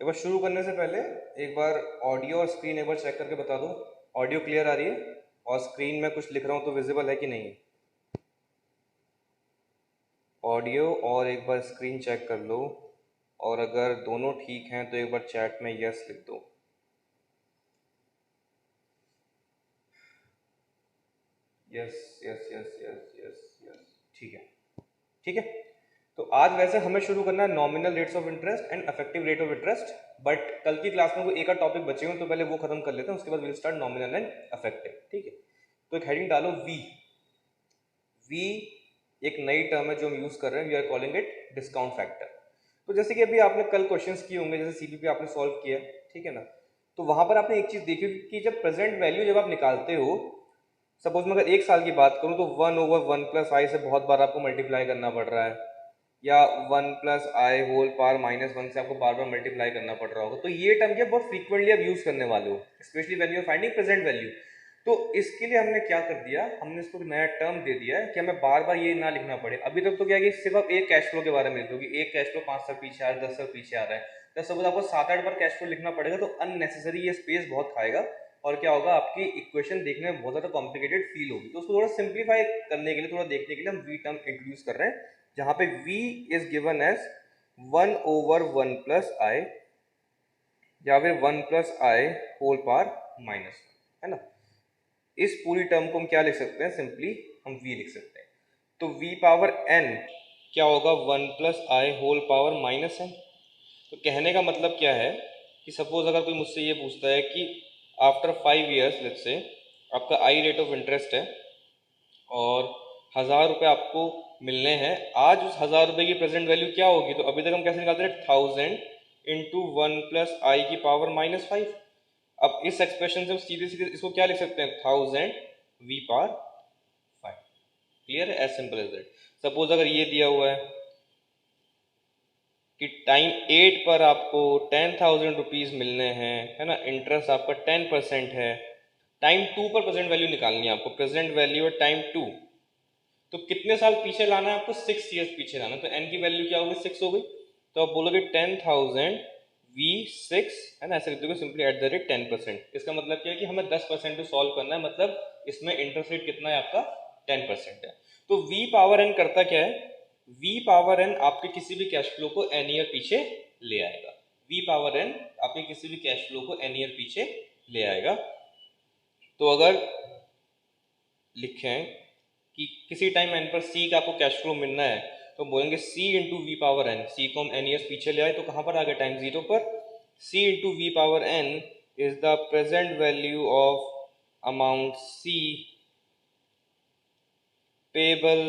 बार शुरू करने से पहले एक बार ऑडियो और स्क्रीन एक बार चेक करके बता दो, ऑडियो क्लियर आ रही है और स्क्रीन में कुछ लिख रहा हूँ तो विजिबल है कि नहीं। ऑडियो और एक बार स्क्रीन चेक कर लो, और अगर दोनों ठीक हैं तो एक बार चैट में यस लिख दो। Yes yes yes yes yes yes, ठीक है ठीक है। तो आज वैसे हमें शुरू करना है nominal rates of interest and effective rate of interest, but कल की क्लास में वो एक आध टॉपिक बचे हुए तो पहले वो खत्म कर लेते हैं, उसके बाद will start nominal and effective. ठीक है, तो एक हेडिंग डालो वी। वी एक नई टर्म है जो हम यूज कर रहे हैं, we are calling it discount factor. तो जैसे कि अभी आपने कल क्वेश्चंस किए होंगे, जैसे सीपीपी आपने सॉल्व किया, ठीक है ना, तो वहां पर आपने एक चीज देखी कि जब प्रेजेंट वैल्यू जब आप निकालते हो, सपोज मैं अगर 1 साल की बात करूं तो 1/1 + i से बहुत बार आपको मल्टीप्लाई करना पड़ रहा है, या 1 + i होल पावर -1 से आपको बार बार मल्टीप्लाई करना पड़ रहा होगा। तो ये टर्म क्या बहुत फ्रीक्वेंटली आप यूज करने वाले हो, specially when you are finding present value. तो इसके लिए हमने क्या कर दिया, हमने इसको नया टर्म दे दिया है कि हमें बार बार ये ना लिखना पड़े। अभी तक तो क्या है कि सिर्फ आप एक कैश फ्लो के बारे में लिख दो कि एक कैश फ्लो 5 साल पीछे आ रहा है, 10 साल पीछे आ रहा है, तो सपोज आपको 7-8 बार कैश फ्लो लिखना पड़ेगा, तो अननेसेसरी ये स्पेस बहुत खाएगा और क्या होगा, आपकी इक्वेशन देखने में बहुत ज़्यादा कॉम्प्लिकेटेड फील होगी। तो उसको थोड़ा सिंप्लीफाई करने के लिए, थोड़ा देखने के लिए हम वी टर्म इंट्रोड्यूस कर रहे हैं, जहाँ पे v is given as 1/1 + i या फिर 1 + i होल पावर -1, है ना। इस पूरी टर्म को हम क्या लिख सकते हैं, सिंपली हम v लिख सकते हैं। तो v पावर n क्या होगा, 1 + i होल पावर -n। तो कहने का मतलब क्या है कि सपोज अगर कोई मुझसे ये पूछता है कि आफ्टर 5 ईयर्स लेट्स से आपका आई रेट ऑफ इंटरेस्ट है और 1000 रुपये आपको मिलने हैं, आज उस 1000 रुपये की प्रेजेंट वैल्यू क्या होगी। तो अभी तक हम कैसे निकालते हैं, 1000 × 1 + i की पावर -5। अब इस एक्सप्रेशन से हम सीधे सीधे इसको क्या लिख सकते हैं, 1000 v पावर 5। क्लियर है, as simple as that. Suppose अगर ये दिया हुआ है कि टाइम 8 पर आपको 10,000 रुपीज मिलने हैं, है ना, इंटरेस्ट आपका 10% है, टाइम 2 पर प्रेजेंट वैल्यू निकालनी है आपको, प्रेजेंट वैल्यू है टाइम 2, तो कितने साल पीछे लाना है आपको, 6 ईयर्स पीछे लाना है। तो n की वैल्यू क्या होगी, 6 हो गई। तो आप बोलोगे 10,000 v6, है ना, ऐसे लिख दोगे सिंपली @10%। इसका मतलब क्या है कि हमें 10% पे सॉल्व करना है, मतलब इसमें इंटरेस्ट रेट कितना है आपका, 10% है। तो v पावर n करता क्या है, v पावर n आपके किसी भी कैश फ्लो को n ईयर पीछे ले आएगा। v पावर n आपके किसी भी कैश फ्लो को n ईयर पीछे ले आएगा। तो अगर लिखें कि किसी टाइम n पर c का आपको कैश फ्लो मिलना है, तो बोलेंगे c × v power n, c को हम n ईयर्स पीछे ले आए तो कहाँ पर आ गया, टाइम 0 पर। c × v power n is the present value of amount c payable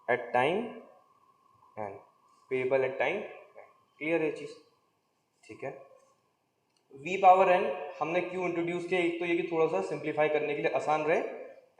at time n, payable at time. Clear है चीज, ठीक है। v पावर n हमने क्यों इंट्रोड्यूस किया, एक तो ये कि थोड़ा सा सिंप्लीफाई करने के लिए आसान रहे,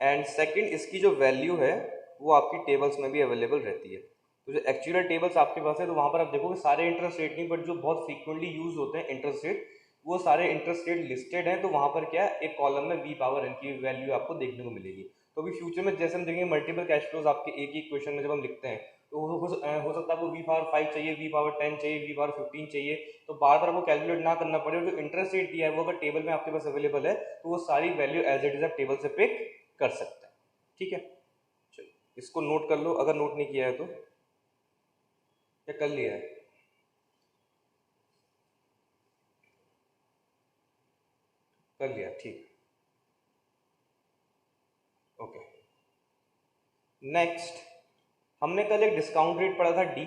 एंड सेकंड इसकी जो वैल्यू है वो आपकी टेबल्स में भी अवेलेबल रहती है। तो जो एक्चुअल टेबल्स आपके पास है, तो वहाँ पर आप देखोगे सारे इंटरेस्ट रेट नहीं, बट जो बहुत फ्रीक्वेंटली यूज होते हैं इंटरेस्ट रेट, वो सारे इंटरेस्ट रेट लिस्टेड हैं। तो वहाँ पर क्या है, एक कॉलम में v पावर n की वैल्यू आपको देखने को मिलेगी। तो अभी फ्यूचर में जैसे हम देखेंगे मल्टीपल कैश फ्लोज आपके एक ही इक्वेशन में जब हम लिखते हैं, तो हो सकता है आपको v पावर 5 चाहिए, v पावर 10 चाहिए, v पावर 15 चाहिए, तो बार बार आपको कैलकुलेट ना करना पड़े। और जो इंटरेस्ट रेट दिया है वो अगर टेबल में आपके पास अवेलेबल है, तो वो सारी वैल्यू एज इट इज आप टेबल से पिक कर सकते हैं। ठीक है, चलो इसको नोट कर लो अगर नोट नहीं किया है तो, या कर लिया है, कर लिया, ठीक, ओके। नेक्स्ट हमने कल एक डिस्काउंट रेट पढ़ा था डी,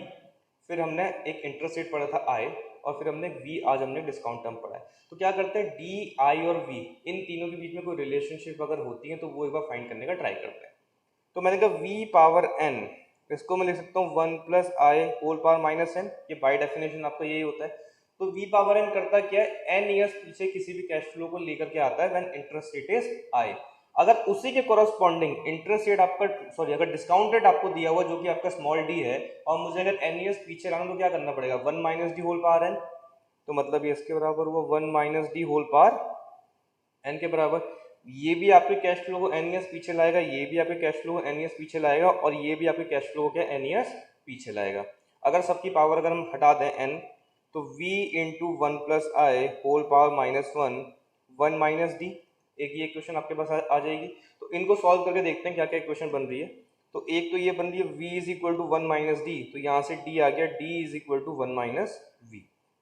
फिर हमने एक इंटरेस्ट रेट पढ़ा था आई, और फिर हमने वी, आज हमने डिस्काउंट टर्म पढ़ा है। तो क्या करते हैं, डी, आई और वी, इन तीनों के बीच में कोई रिलेशनशिप अगर होती है तो वो एक बार फाइंड करने का ट्राई करते हैं। तो मैंने कहा वी पावर एन, इसको मैं लिख सकता हूँ 1 + i होल पावर -n, ये बाय डेफिनेशन आपका यही होता है। तो वी पावर एन करता क्या है, एन ईयर्स पीछे किसी भी कैश फ्लो को लेकर के आता है when interest rate is I. अगर उसी के कोरस्पॉन्डिंग इंटरेस्ट रेट आपका, सॉरी, अगर डिस्काउंट रेट आपको दिया हुआ जो कि आपका स्मॉल डी है, और मुझे अगर एन ईयर्स पीछे लाना, तो क्या करना पड़ेगा, 1 - d होल पावर n। तो मतलब ये इसके बराबर हुआ 1 - d होल पावर n के बराबर। ये भी आपके कैश फ्लो को n ईयर्स पीछे लाएगा, ये भी आपके कैश फ्लो को n ईयर्स पीछे लाएगा, और ये भी आपके कैश फ्लो को क्या n ईयर्स पीछे लाएगा। अगर सबकी पावर अगर हम हटा दें n, तो v into one plus I whole power minus one, one minus D, एक ये इक्वेशन आपके पास आ जाएगी। तो इनको सॉल्व करके देखते हैं क्या क्या इक्वेशन बन रही है। तो एक तो ये बन रही है v is equal to one minus D, तो यहाँ से d आ गया, d is equal to one minus V.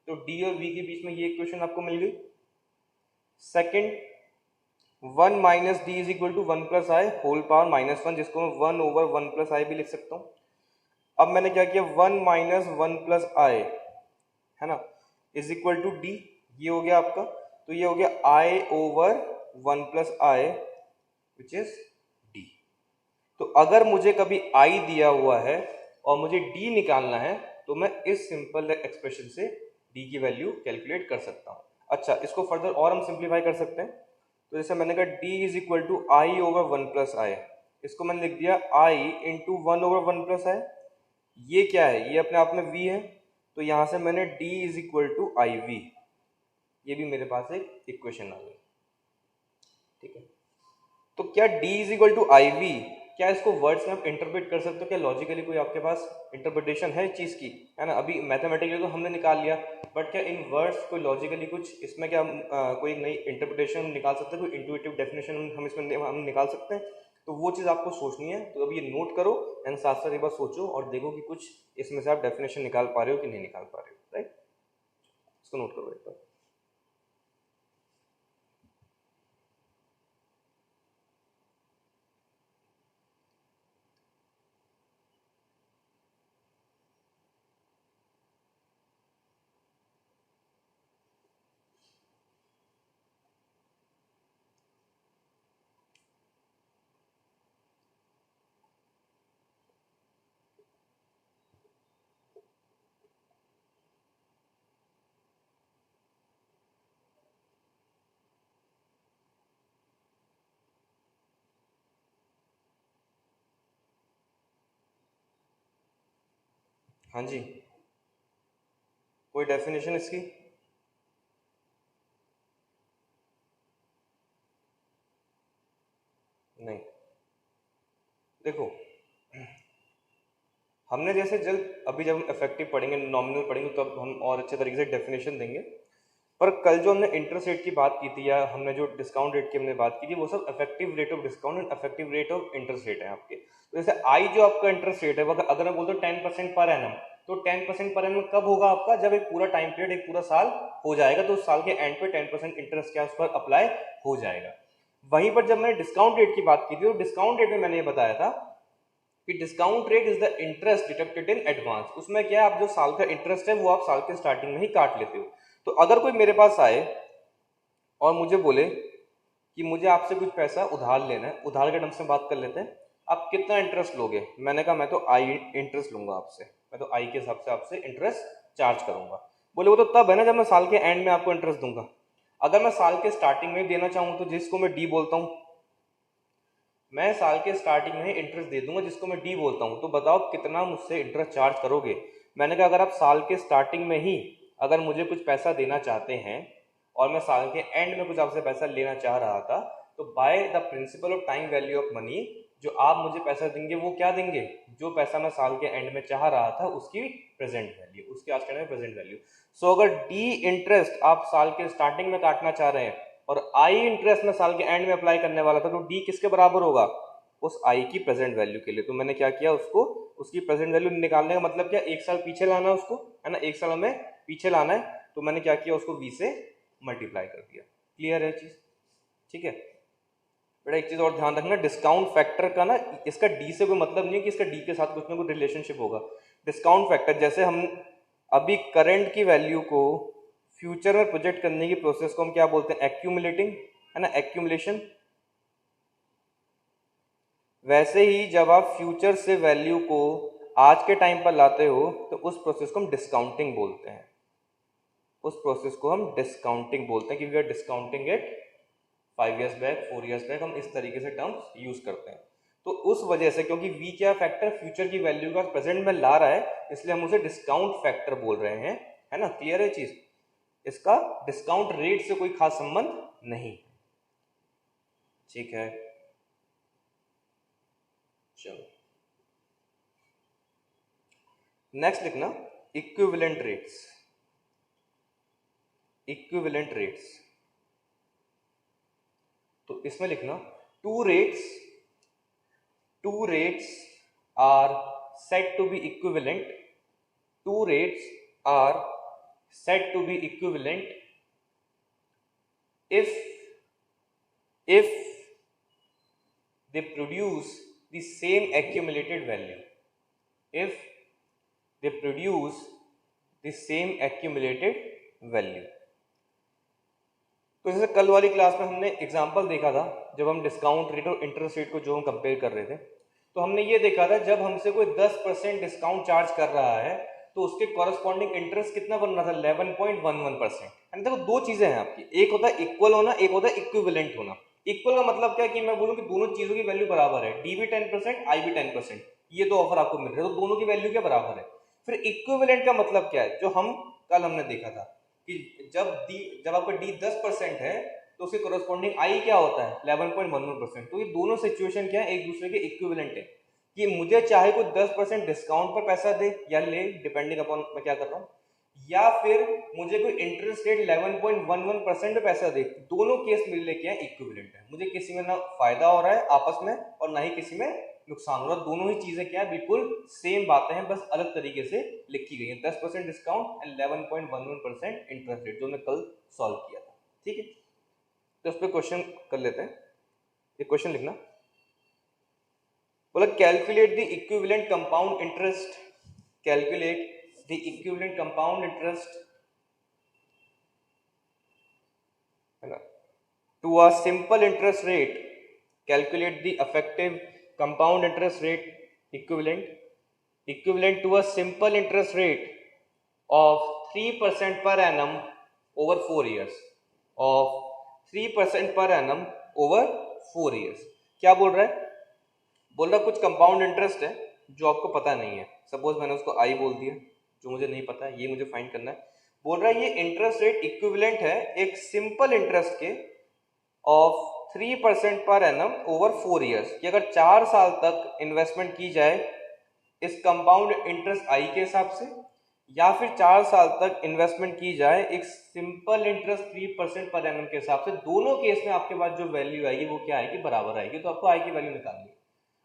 तो d और v के बीच में ये इक्वेशन आपको मिल गई। Second, one minus D is equal to one plus I whole power minus one, जिसको मैं one over one plus I भी लिख सकता हूँ। अब मैंने क्या किया, one minus one plus I है ना इज इक्वल टू डी, ये हो गया आपका। तो ये हो गया आई over one plus I which is D. तो अगर मुझे कभी आई दिया हुआ है और मुझे डी निकालना है तो मैं इस सिंपल एक्सप्रेशन से डी की वैल्यू कैलकुलेट कर सकता हूँ। अच्छा, इसको फर्दर और हम सिंप्लीफाई कर सकते हैं। तो जैसे मैंने कहा d is equal to I over one plus I, इसको मैंने लिख दिया i into one over one plus I. ये क्या है, ये अपने आप में v है, तो यहाँ से मैंने d is equal to I V, ये भी मेरे पास एक इक्वेशन आ गई। ठीक है, तो क्या d is equal to I V, क्या इसको वर्ड्स में आप इंटरप्रेट कर सकते हो? क्या लॉजिकली कोई आपके पास इंटरप्रिटेशन है चीज़ की, है ना? अभी मैथमेटिकली तो हमने निकाल लिया, बट क्या इन वर्ड्स कोई लॉजिकली कुछ इसमें क्या कोई नई इंटरप्रिटेशन निकाल सकते हैं, कोई इंट्यूटिव डेफिनेशन हम इसमें हम निकाल सकते हैं? तो वो चीज़ आपको सोचनी है। तो अभी ये नोट करो एंड साथ साथ एक बार सोचो और देखो कि कुछ इसमें से आप डेफिनेशन निकाल पा रहे हो कि नहीं निकाल पा रहे हो। राइट, इसको नोट करो एक बार। हाँ जी, कोई डेफिनेशन इसकी? नहीं, देखो हमने जैसे जल्द अभी जब हम इफेक्टिव पढ़ेंगे, नॉमिनल पढ़ेंगे, तब हम और अच्छे तरीके से डेफिनेशन देंगे। पर कल जो हमने इंटरेस्ट रेट की बात की थी या हमने जो डिस्काउंट रेट की हमने बात की थी, वो सब effective rate of discount and effective rate of interest rate है आपके। तो जैसे आई जो आपका इंटरेस्ट रेट है, अगर मैं बोलता हूँ 10% पर एनम, तो 10% पर एनम कब होगा आपका? जब एक पूरा टाइम पीरियड, एक पूरा साल हो जाएगा, तो उस साल के एंड पे 10% इंटरेस्ट क्या उस पर अप्लाई हो जाएगा। वहीं पर जब मैंने डिस्काउंट रेट की बात की थी, तो डिस्काउंट रेट में मैंने ये बताया था कि discount rate is the interest deducted in advance. उसमें क्या है, आप जो साल का इंटरेस्ट है वो आप साल के स्टार्टिंग में ही काट लेते हो। तो अगर कोई मेरे पास आए और मुझे बोले कि मुझे आपसे कुछ पैसा उधार लेना है, उधार के ढंग से बात कर लेते हैं, आप कितना इंटरेस्ट लोगे? मैंने कहा मैं तो आई इंटरेस्ट लूंगा आपसे, मैं तो आई के हिसाब से आपसे इंटरेस्ट चार्ज करूंगा। बोले वो तो तब है ना जब मैं साल के एंड में आपको इंटरेस्ट दूंगा। अगर मैं साल के स्टार्टिंग में देना चाहूँ, तो जिसको मैं डी बोलता हूँ, मैं साल के स्टार्टिंग में इंटरेस्ट दे दूंगा जिसको मैं डी बोलता हूँ। तो बताओ कितना मुझसे इंटरेस्ट चार्ज करोगे? मैंने कहा अगर आप साल के स्टार्टिंग में ही अगर मुझे कुछ पैसा देना चाहते हैं और मैं साल के एंड में कुछ आपसे पैसा लेना चाह रहा था, तो by the principle of time value of money, जो आप मुझे पैसा देंगे वो क्या देंगे? जो पैसा मैं साल के एंड में चाह रहा था उसकी प्रेजेंट वैल्यू, उसके आज के प्रेजेंट वैल्यू। सो अगर डी इंटरेस्ट आप साल के स्टार्टिंग में काटना चाह रहे हैं और आई इंटरेस्ट में साल के एंड में अप्लाई करने वाला था, तो डी किसके बराबर होगा? उस आई की प्रेजेंट वैल्यू के लिए। तो मैंने क्या किया, उसको उसकी प्रेजेंट वैल्यू निकालने का मतलब क्या, एक साल पीछे लाना है उसको, है ना, एक साल हमें पीछे लाना है। तो मैंने क्या किया, उसको वी से मल्टीप्लाई कर दिया। क्लियर है चीज? ठीक है बेटा, एक चीज और ध्यान रखना, डिस्काउंट फैक्टर का ना, इसका डी से कोई मतलब नहीं है कि इसका डी के साथ कुछ ना कुछ रिलेशनशिप होगा। डिस्काउंट फैक्टर, जैसे हम अभी करंट की वैल्यू को फ्यूचर में प्रोजेक्ट करने की प्रोसेस को हम क्या बोलते हैं? एक्यूमुलेटिंग, है ना, एक्यूमुलेशन। वैसे ही जब आप फ्यूचर से वैल्यू को आज के टाइम पर लाते हो, तो उस प्रोसेस को हम डिस्काउंटिंग बोलते हैं। उस प्रोसेस को हम डिस्काउंटिंग बोलते हैं कि we are discounting it 5 years back, 4 years back, हम इस तरीके से टर्म्स यूज करते हैं। तो उस वजह से, क्योंकि वी क्या फैक्टर फ्यूचर की वैल्यू का प्रेजेंट में ला रहा है, इसलिए हम उसे डिस्काउंट फैक्टर बोल रहे हैं, है ना। क्लियर है चीज? इसका डिस्काउंट रेट से कोई खास संबंध नहीं। ठीक है, चलो नेक्स्ट लिखना इक्विवेलेंट रेट्स। इक्विवेलेंट रेट्स, तो इसमें लिखना two rates are said to be equivalent, two rates are said to be equivalent if they produce the same accumulated value, if they produce the same accumulated value। तो जैसे कल वाली class में हमने example देखा था, जब हम डिस्काउंट रेट और इंटरेस्ट रेट को जो हम कंपेयर कर रहे थे, तो हमने ये देखा था जब हमसे कोई 10% डिस्काउंट चार्ज कर रहा है तो उसके कॉरस्पॉन्डिंग इंटरेस्ट कितना बन रहा था, 11.11%। यानी देखो दो चीजें हैं आपकी, एक होता है इक्वल होना, एक होता है इक्विवेलेंट होना। इक्वल का मतलब क्या है कि मैं बोलूं कि दोनों चीजों की वैल्यू बराबर है, डी भी 10%, आई भी 10%, ये दो ऑफर आपको मिल रहे हैं, तो दोनों की वैल्यू क्या बराबर है। फिर इक्विवेलेंट का मतलब क्या है, जो हम कल हमने देखा था कि जब आपका डी 10% है तो उसके कोरस्पॉन्डिंग आई क्या होता है, 11.11%। तो ये दोनों सिचुएशन क्या है, एक दूसरे के इक्विवेलेंट है कि मुझे चाहे कोई 10% डिस्काउंट पर पैसा दे या ले, डिपेंडिंग अपॉन मैं क्या कर रहा हूँ, या फिर मुझे कोई इंटरेस्ट रेट 11.11% पे पैसा दे, दोनों केस मिलने क्या है, इक्विवेलेंट है। मुझे किसी में ना फायदा हो रहा है आपस में और ना ही किसी में नुकसान हो रहा है, दोनों ही चीजें क्या है, बिल्कुल सेम बातें हैं, बस अलग तरीके से लिखी गई है। 10% डिस्काउंट एंड 11.11% इंटरेस्ट रेट, जो मैं कल सॉल्व किया था। ठीक है, तो उस पर क्वेश्चन कर लेते हैं। एक क्वेश्चन लिखना, बोला calculate the equivalent compound interest, calculate the equivalent compound interest है ना, to a simple interest rate, calculate the effective compound interest rate equivalent to a simple interest rate of 3% per annum over 4 years, of 3% per annum over 4 years। क्या बोल रहा है, बोल रहा कुछ compound interest है जो आपको पता नहीं है, सपोज मैंने उसको आई बोल दिया, जो मुझे नहीं पता है, ये मुझे फाइंड करना है। बोल रहा है ये इंटरेस्ट रेट इक्विवेलेंट है एक सिंपल इंटरेस्ट के of 3% per annum over 4 years, कि अगर 4 साल तक इन्वेस्टमेंट की जाए इस कंपाउंड इंटरेस्ट आई के हिसाब से, या फिर 4 साल तक इन्वेस्टमेंट की जाए एक सिंपल इंटरेस्ट 3% पर एनम के हिसाब से, दोनों केस में आपके पास जो वैल्यू आएगी वो क्या आएगी, बराबर आएगी। तो आपको आई की वैल्यू निकालनी है।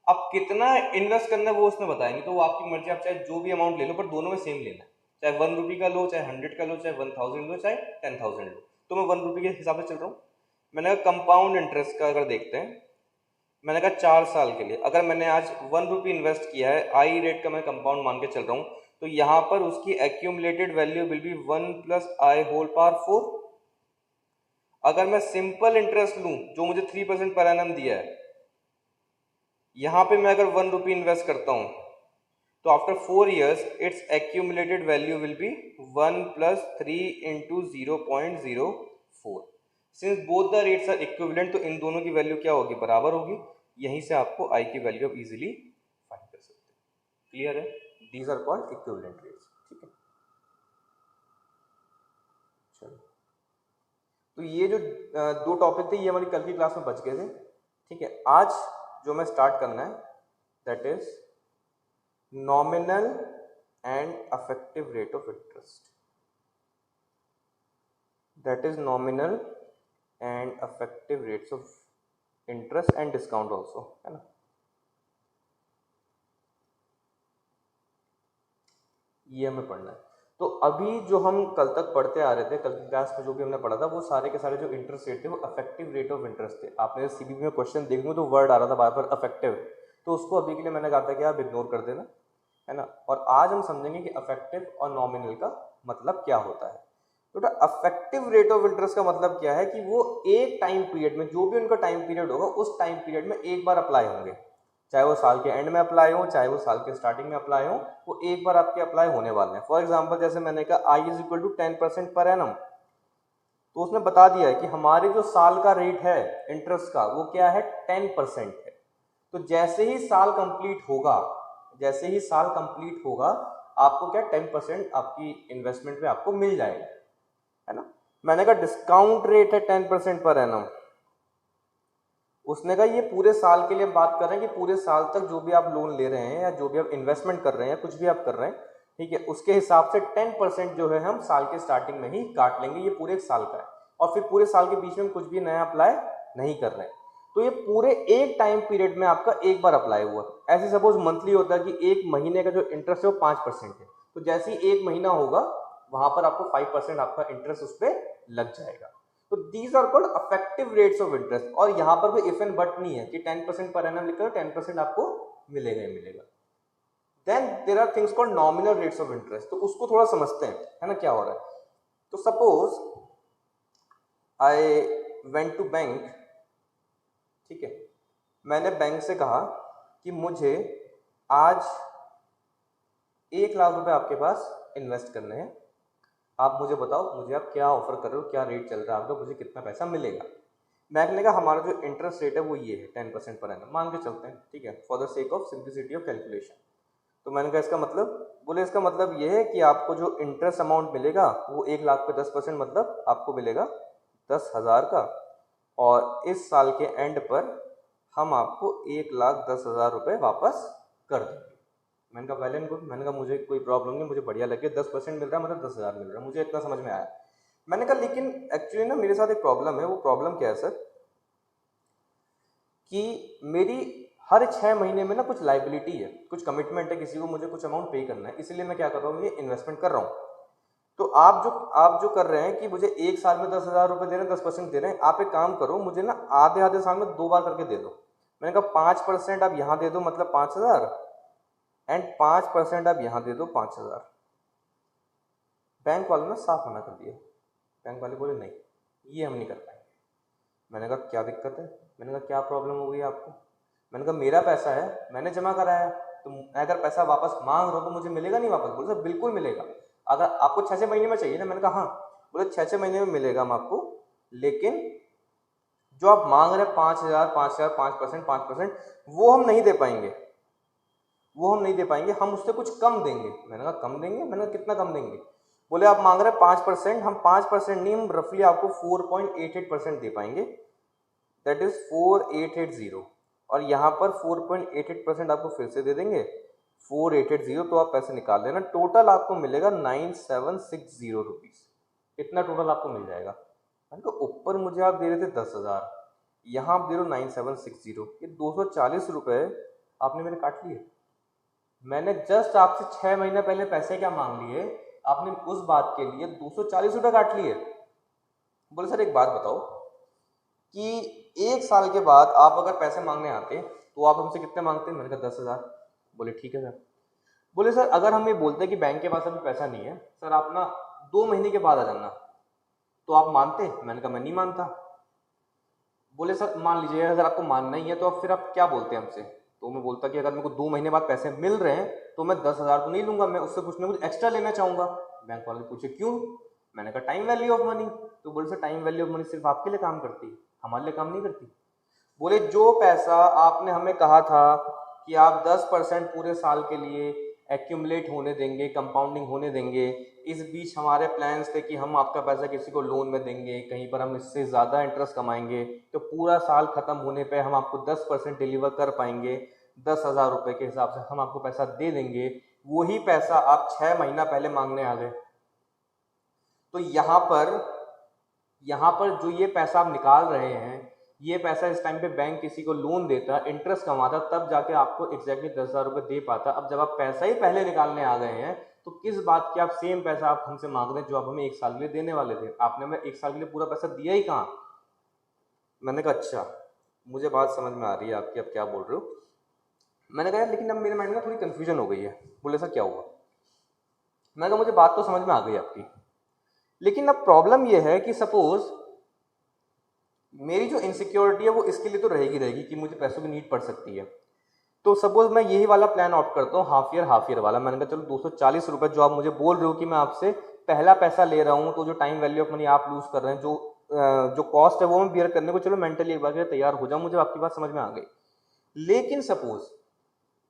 अब कितना इन्वेस्ट करना है वो उसमें बताएंगे, तो वो आपकी मर्जी, आप चाहे जो भी अमाउंट ले लो, पर दोनों में सेम लेना है, चाहे 1 रुपी का लो, चाहे 100 का लो, चाहे 1000 लो, चाहे 10,000 लो। तो मैं 1 रुपी के हिसाब से चल रहा हूँ। मैंने कहा कंपाउंड इंटरेस्ट का अगर देखते हैं, मैंने कहा 4 साल के लिए अगर मैंने आज 1 रुपी इन्वेस्ट किया है, आई रेट का मैं कंपाउंड मान के चल रहा हूँ, तो यहाँ पर उसकी accumulated value will be 1 + i whole power 4। अगर मैं सिंपल इंटरेस्ट लूँ जो मुझे 3% पर एनम दिया है, यहाँ पे मैं अगर 1 रुपी इन्वेस्ट करता हूँ, तो after 4 years it's accumulated value will be 1 + 3 × 0.04। Since both the rates are equivalent, तो इन दोनों की वैल्यू क्या होगी, बराबर होगी। यहीं से आपको आई की वैल्यू आप इजीली फाइंड कर सकते हैं। क्लियर है, these are called equivalent rates. ठीक है, चलो, तो ये जो दो टॉपिक थे ये हमारी कल की क्लास में बच गए थे। ठीक है, आज जो मैं स्टार्ट करना है that is nominal and effective rate of interest, that is nominal and effective rates of interest and discount also, है ना। ये हमें पढ़ना है। तो अभी जो हम कल तक पढ़ते आ रहे थे, कल की क्लास में जो भी हमने पढ़ा था, वो सारे के सारे जो इंटरेस्ट रेट थे वो इफेक्टिव रेट ऑफ इंटरेस्ट थे। आपने सीबीबी में क्वेश्चन देखोगे तो वर्ड आ रहा था बार बार इफेक्टिव, तो उसको अभी के लिए मैंने कहा था कि आप इग्नोर कर देना, है ना। और आज हम समझेंगे कि इफेक्टिव और नॉमिनल का मतलब क्या होता है। तो इफेक्टिव रेट ऑफ इंटरेस्ट का मतलब क्या है कि वो एक टाइम पीरियड में, जो भी उनका टाइम पीरियड होगा उस टाइम पीरियड में एक बार अप्लाई होंगे, चाहे वो साल के एंड में अप्लाई हो, चाहे वो साल के स्टार्टिंग में अप्लाई हो, वो एक बार आपके अप्लाई होने वाले हैं। फॉर एग्जांपल जैसे मैंने कहा आई इज इक्वल टू 10% पर एनम, तो उसने बता दिया है कि हमारे जो साल का रेट है इंटरेस्ट का वो क्या है, 10% है। तो जैसे ही साल कंप्लीट होगा, जैसे ही साल कंप्लीट होगा, आपको क्या 10% आपकी इन्वेस्टमेंट पे आपको मिल जाएगा, है ना। मैंने कहा डिस्काउंट रेट है 10% पर एनम, उसने कहा ये पूरे साल के लिए हम बात कर रहे हैं कि पूरे साल तक जो भी आप लोन ले रहे हैं या जो भी आप इन्वेस्टमेंट कर रहे हैं, कुछ भी आप कर रहे हैं, ठीक है, उसके हिसाब से 10% जो है हम साल के स्टार्टिंग में ही काट लेंगे, ये पूरे एक साल का है, और फिर पूरे साल के बीच में कुछ भी नया अप्लाई नहीं कर रहे हैं। तो ये पूरे एक टाइम पीरियड में आपका एक बार अप्लाई हुआ। ऐसे सपोज मंथली होता है कि एक महीने का जो इंटरेस्ट है वो 5% है, तो जैसे ही एक महीना होगा वहां पर आपको 5% आपका इंटरेस्ट उस पर लग जाएगा। तो these are called effective rates of interest, और यहाँ पर कोई इफ एंड बट नहीं है कि 10% पर एनम लिखकर 10% आपको मिलेगा ही मिलेगा। Then there are things called nominal rates of interest, तो उसको थोड़ा समझते हैं, है ना, क्या हो रहा है। तो suppose I went to bank, ठीक है, मैंने बैंक से कहा कि मुझे आज 1 लाख रुपए आपके पास इन्वेस्ट करने हैं, आप मुझे बताओ मुझे आप क्या ऑफर कर रहे हो, क्या रेट चल रहा है आपका, मुझे कितना पैसा मिलेगा। बैंक ने कहा हमारा जो इंटरेस्ट रेट है वो ये है 10% पर एनम, मान के चलते हैं, ठीक है, for the sake of simplicity of calculation. तो मैंने कहा इसका मतलब, बोले इसका मतलब ये है कि आपको जो इंटरेस्ट अमाउंट मिलेगा वो 1 लाख पे 10% मतलब आपको मिलेगा 10,000 का, और इस साल के एंड पर हम आपको 1,10,000 रुपये वापस कर देंगे। मैंने कहा वेल एंड गुड, मैंने कहा मुझे कोई प्रॉब्लम नहीं, मुझे बढ़िया लगे, 10% मिल रहा है मतलब 10,000 मिल रहा है, मुझे इतना समझ में आया। मैंने कहा लेकिन एक्चुअली ना मेरे साथ एक प्रॉब्लम है, वो प्रॉब्लम क्या है सर, कि मेरी हर 6 महीने में ना कुछ लाइबिलिटी है, कुछ कमिटमेंट है, किसी को मुझे कुछ अमाउंट पे करना है, इसीलिए मैं क्या कर रहा हूँ, ये इन्वेस्टमेंट कर रहा हूँ। तो आप जो कर रहे हैं कि मुझे एक साल में 10,000 रुपये दे रहे हैं, 10% दे रहे हैं, आप एक काम करो मुझे ना आधे आधे साल में 2 बार करके दे दो। मैंने कहा 5% आप यहाँ दे दो मतलब 5,000, एंड 5% आप यहाँ दे दो 5,000। बैंक वालों ने साफ मना कर दिया, बैंक वाले बोले नहीं ये हम नहीं कर पाएंगे। मैंने कहा क्या दिक्कत है, मैंने कहा क्या प्रॉब्लम हो गई आपको, मैंने कहा मेरा पैसा है, मैंने जमा कराया है, तो अगर पैसा वापस मांग रहा हूँ तो मुझे मिलेगा नहीं वापस। बोले सर बिल्कुल मिलेगा, अगर आपको 6 महीने में चाहिए ना, मैंने कहा हाँ, बोले 6 महीने में मिलेगा हम आपको, लेकिन जो आप मांग रहे हैं 5,000 5,000 5%, 5%, वो हम नहीं दे पाएंगे, वो हम नहीं दे पाएंगे, हम उससे कुछ कम देंगे। मैंने कहा कम देंगे, मैंने कहा कितना कम देंगे, बोले आप मांग रहे हैं 5%, हम 5% नहीं, हम रफली आपको 4.88% दे पाएंगे, दैट इज 4880, और यहाँ पर 4.88% आपको फिर से दे देंगे 4880, तो आप पैसे निकाल लेना, टोटल आपको मिलेगा 9760 रुपीज, इतना टोटल आपको मिल जाएगा। मैंने कहा ऊपर मुझे आप दे रहे थे 10,000, यहाँ आप दे रहे हो 9760, ये 240 रुपये आपने मेरे काट लिए। मैंने जस्ट आपसे 6 महीने पहले पैसे क्या मांग लिए, आपने उस बात के लिए 240 रुपये काट लिए। बोले सर एक बात बताओ कि 1 साल के बाद आप अगर पैसे मांगने आते तो आप हमसे कितने मांगते? मैंने कहा 10,000। बोले ठीक है सर। बोले सर अगर हम ये बोलते कि बैंक के पास अभी पैसा नहीं है सर, आप ना 2 महीने के बाद आ जाना, तो आप मानते? मैंने कहा मैं नहीं मानता। बोले सर मान लीजिए अगर आपको मानना ही है तो आप फिर आप क्या बोलते हैं हमसे? तो मैं बोलता कि अगर मेरे को 2 महीने बाद पैसे मिल रहे हैं तो मैं 10,000 तो नहीं लूंगा, मैं उससे कुछ ना कुछ एक्स्ट्रा लेना चाहूंगा। बैंक वाले पूछे क्यों? मैंने कहा टाइम वैल्यू ऑफ मनी। तो बोले sir time value of money सिर्फ आपके लिए काम करती है, हमारे लिए काम नहीं करती। बोले जो पैसा आपने हमें कहा था कि आप 10% पूरे साल के लिए एक्यूमुलेट होने देंगे, कंपाउंडिंग होने देंगे, इस बीच हमारे प्लान्स थे कि हम आपका पैसा किसी को लोन में देंगे, कहीं पर हम इससे ज़्यादा इंटरेस्ट कमाएंगे, तो पूरा साल ख़त्म होने पे हम आपको 10% डिलीवर कर पाएंगे, 10,000 रुपये के हिसाब से हम आपको पैसा दे देंगे। वही पैसा आप 6 महीना पहले मांगने आ गए। तो यहाँ पर जो ये पैसा आप निकाल रहे हैं, ये पैसा इस टाइम पे बैंक किसी को लोन देता, इंटरेस्ट कमाता, तब जाके आपको एग्जैक्टली 10,000 रुपये दे पाता। अब जब आप पैसा ही पहले निकालने आ गए हैं तो किस बात की आप सेम पैसा आप हमसे मांग रहे हैं जो आप हमें 1 साल के लिए देने वाले थे? आपने हमें 1 साल के लिए पूरा पैसा दिया ही कहाँ? मैंने कहा अच्छा मुझे बात समझ में आ रही है आपकी, अब क्या बोल रहे हो। मैंने कहा लेकिन अब मेरे माइंड में थोड़ी कन्फ्यूजन हो गई है। बोले सर क्या हुआ? मैंने कहा मुझे बात तो समझ में आ गई आपकी, लेकिन अब प्रॉब्लम यह है कि सपोज मेरी जो इनसिक्योरिटी है वो इसके लिए तो रहेगी कि मुझे पैसों की नीड पड़ सकती है। तो सपोज मैं यही वाला प्लान ऑप्ट करता हूँ, हाफ ईयर वाला। मैंने कहा चलो 240 रुपये जो आप मुझे बोल रहे हो कि मैं आपसे पहला पैसा ले रहा हूँ, तो जो टाइम वैल्यू ऑफ मनी आप लूज कर रहे हैं, जो कॉस्ट है वो मैं बियर करने को चलो मेंटली एक बार के तैयार हो जाऊँ, मुझे आपकी बात समझ में आ गई। लेकिन सपोज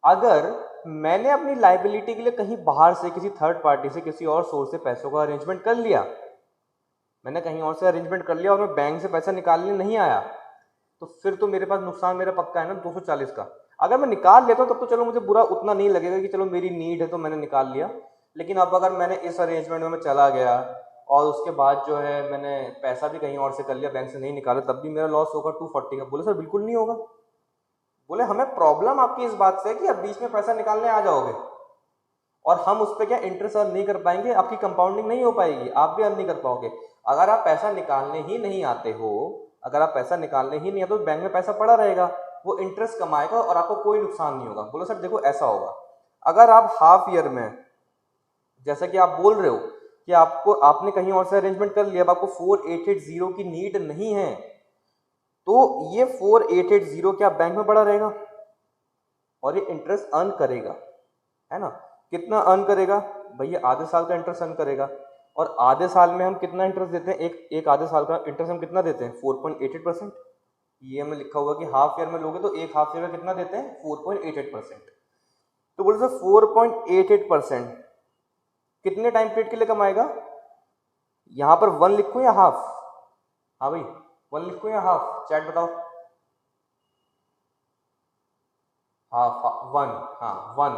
अगर मैंने अपनी लाइबिलिटी के लिए कहीं बाहर से किसी थर्ड पार्टी से किसी और सोर्स से पैसों का अरेंजमेंट कर लिया, मैंने कहीं और से अरेंजमेंट कर लिया और मैं बैंक से पैसा निकालने नहीं आया, तो फिर तो मेरे पास नुकसान मेरा पक्का है ना 240 का। अगर मैं निकाल लेता हूँ तब तो चलो मुझे बुरा उतना नहीं लगेगा कि चलो मेरी नीड है तो मैंने निकाल लिया, लेकिन अब अगर मैंने इस अरेंजमेंट में मैं चला गया और उसके बाद जो है मैंने पैसा भी कहीं और से कर लिया, बैंक से नहीं निकाला, तब भी मेरा लॉस होगा 240 का। बोले सर बिल्कुल नहीं होगा। बोले हमें प्रॉब्लम आपकी इस बात से है कि अब बीच में पैसा निकालने आ जाओगे और हम उस पर क्या इंटरेस्ट अर्न नहीं कर पाएंगे, आपकी कंपाउंडिंग नहीं हो पाएगी, आप भी अर्न नहीं कर पाओगे। अगर आप पैसा निकालने ही नहीं आते हो, अगर आप पैसा निकालने ही नहीं आते तो बैंक में पैसा पड़ा रहेगा, वो इंटरेस्ट कमाएगा और आपको कोई नुकसान नहीं होगा। बोलो सर देखो ऐसा होगा, अगर आप हाफ ईयर में, जैसा कि आप बोल रहे हो कि आपने कहीं और से अरेंजमेंट कर लिया, अब आपको 4880 की नीड नहीं है, तो ये 4880 क्या बैंक में पड़ा रहेगा और ये इंटरेस्ट अर्न करेगा, है ना। कितना अर्न करेगा भैया, आधे साल का इंटरेस्ट अर्न करेगा। और आधे साल में हम कितना इंटरेस्ट देते हैं, एक आधे साल का इंटरेस्ट हम कितना देते हैं, 4.88%। ये हमें लिखा हुआ कि हाफ ईयर में लोगे तो एक हाफ ईयर का कितना देते हैं, 4.88%। तो बोले सर 4.88% कितने टाइम पीरियड के लिए कमाएगा, यहां पर 1 लिखूं या हाफ? हाँ भाई 1 लिखूं या हाफ, चैट बताओ। हाफ 1, हाँ 1,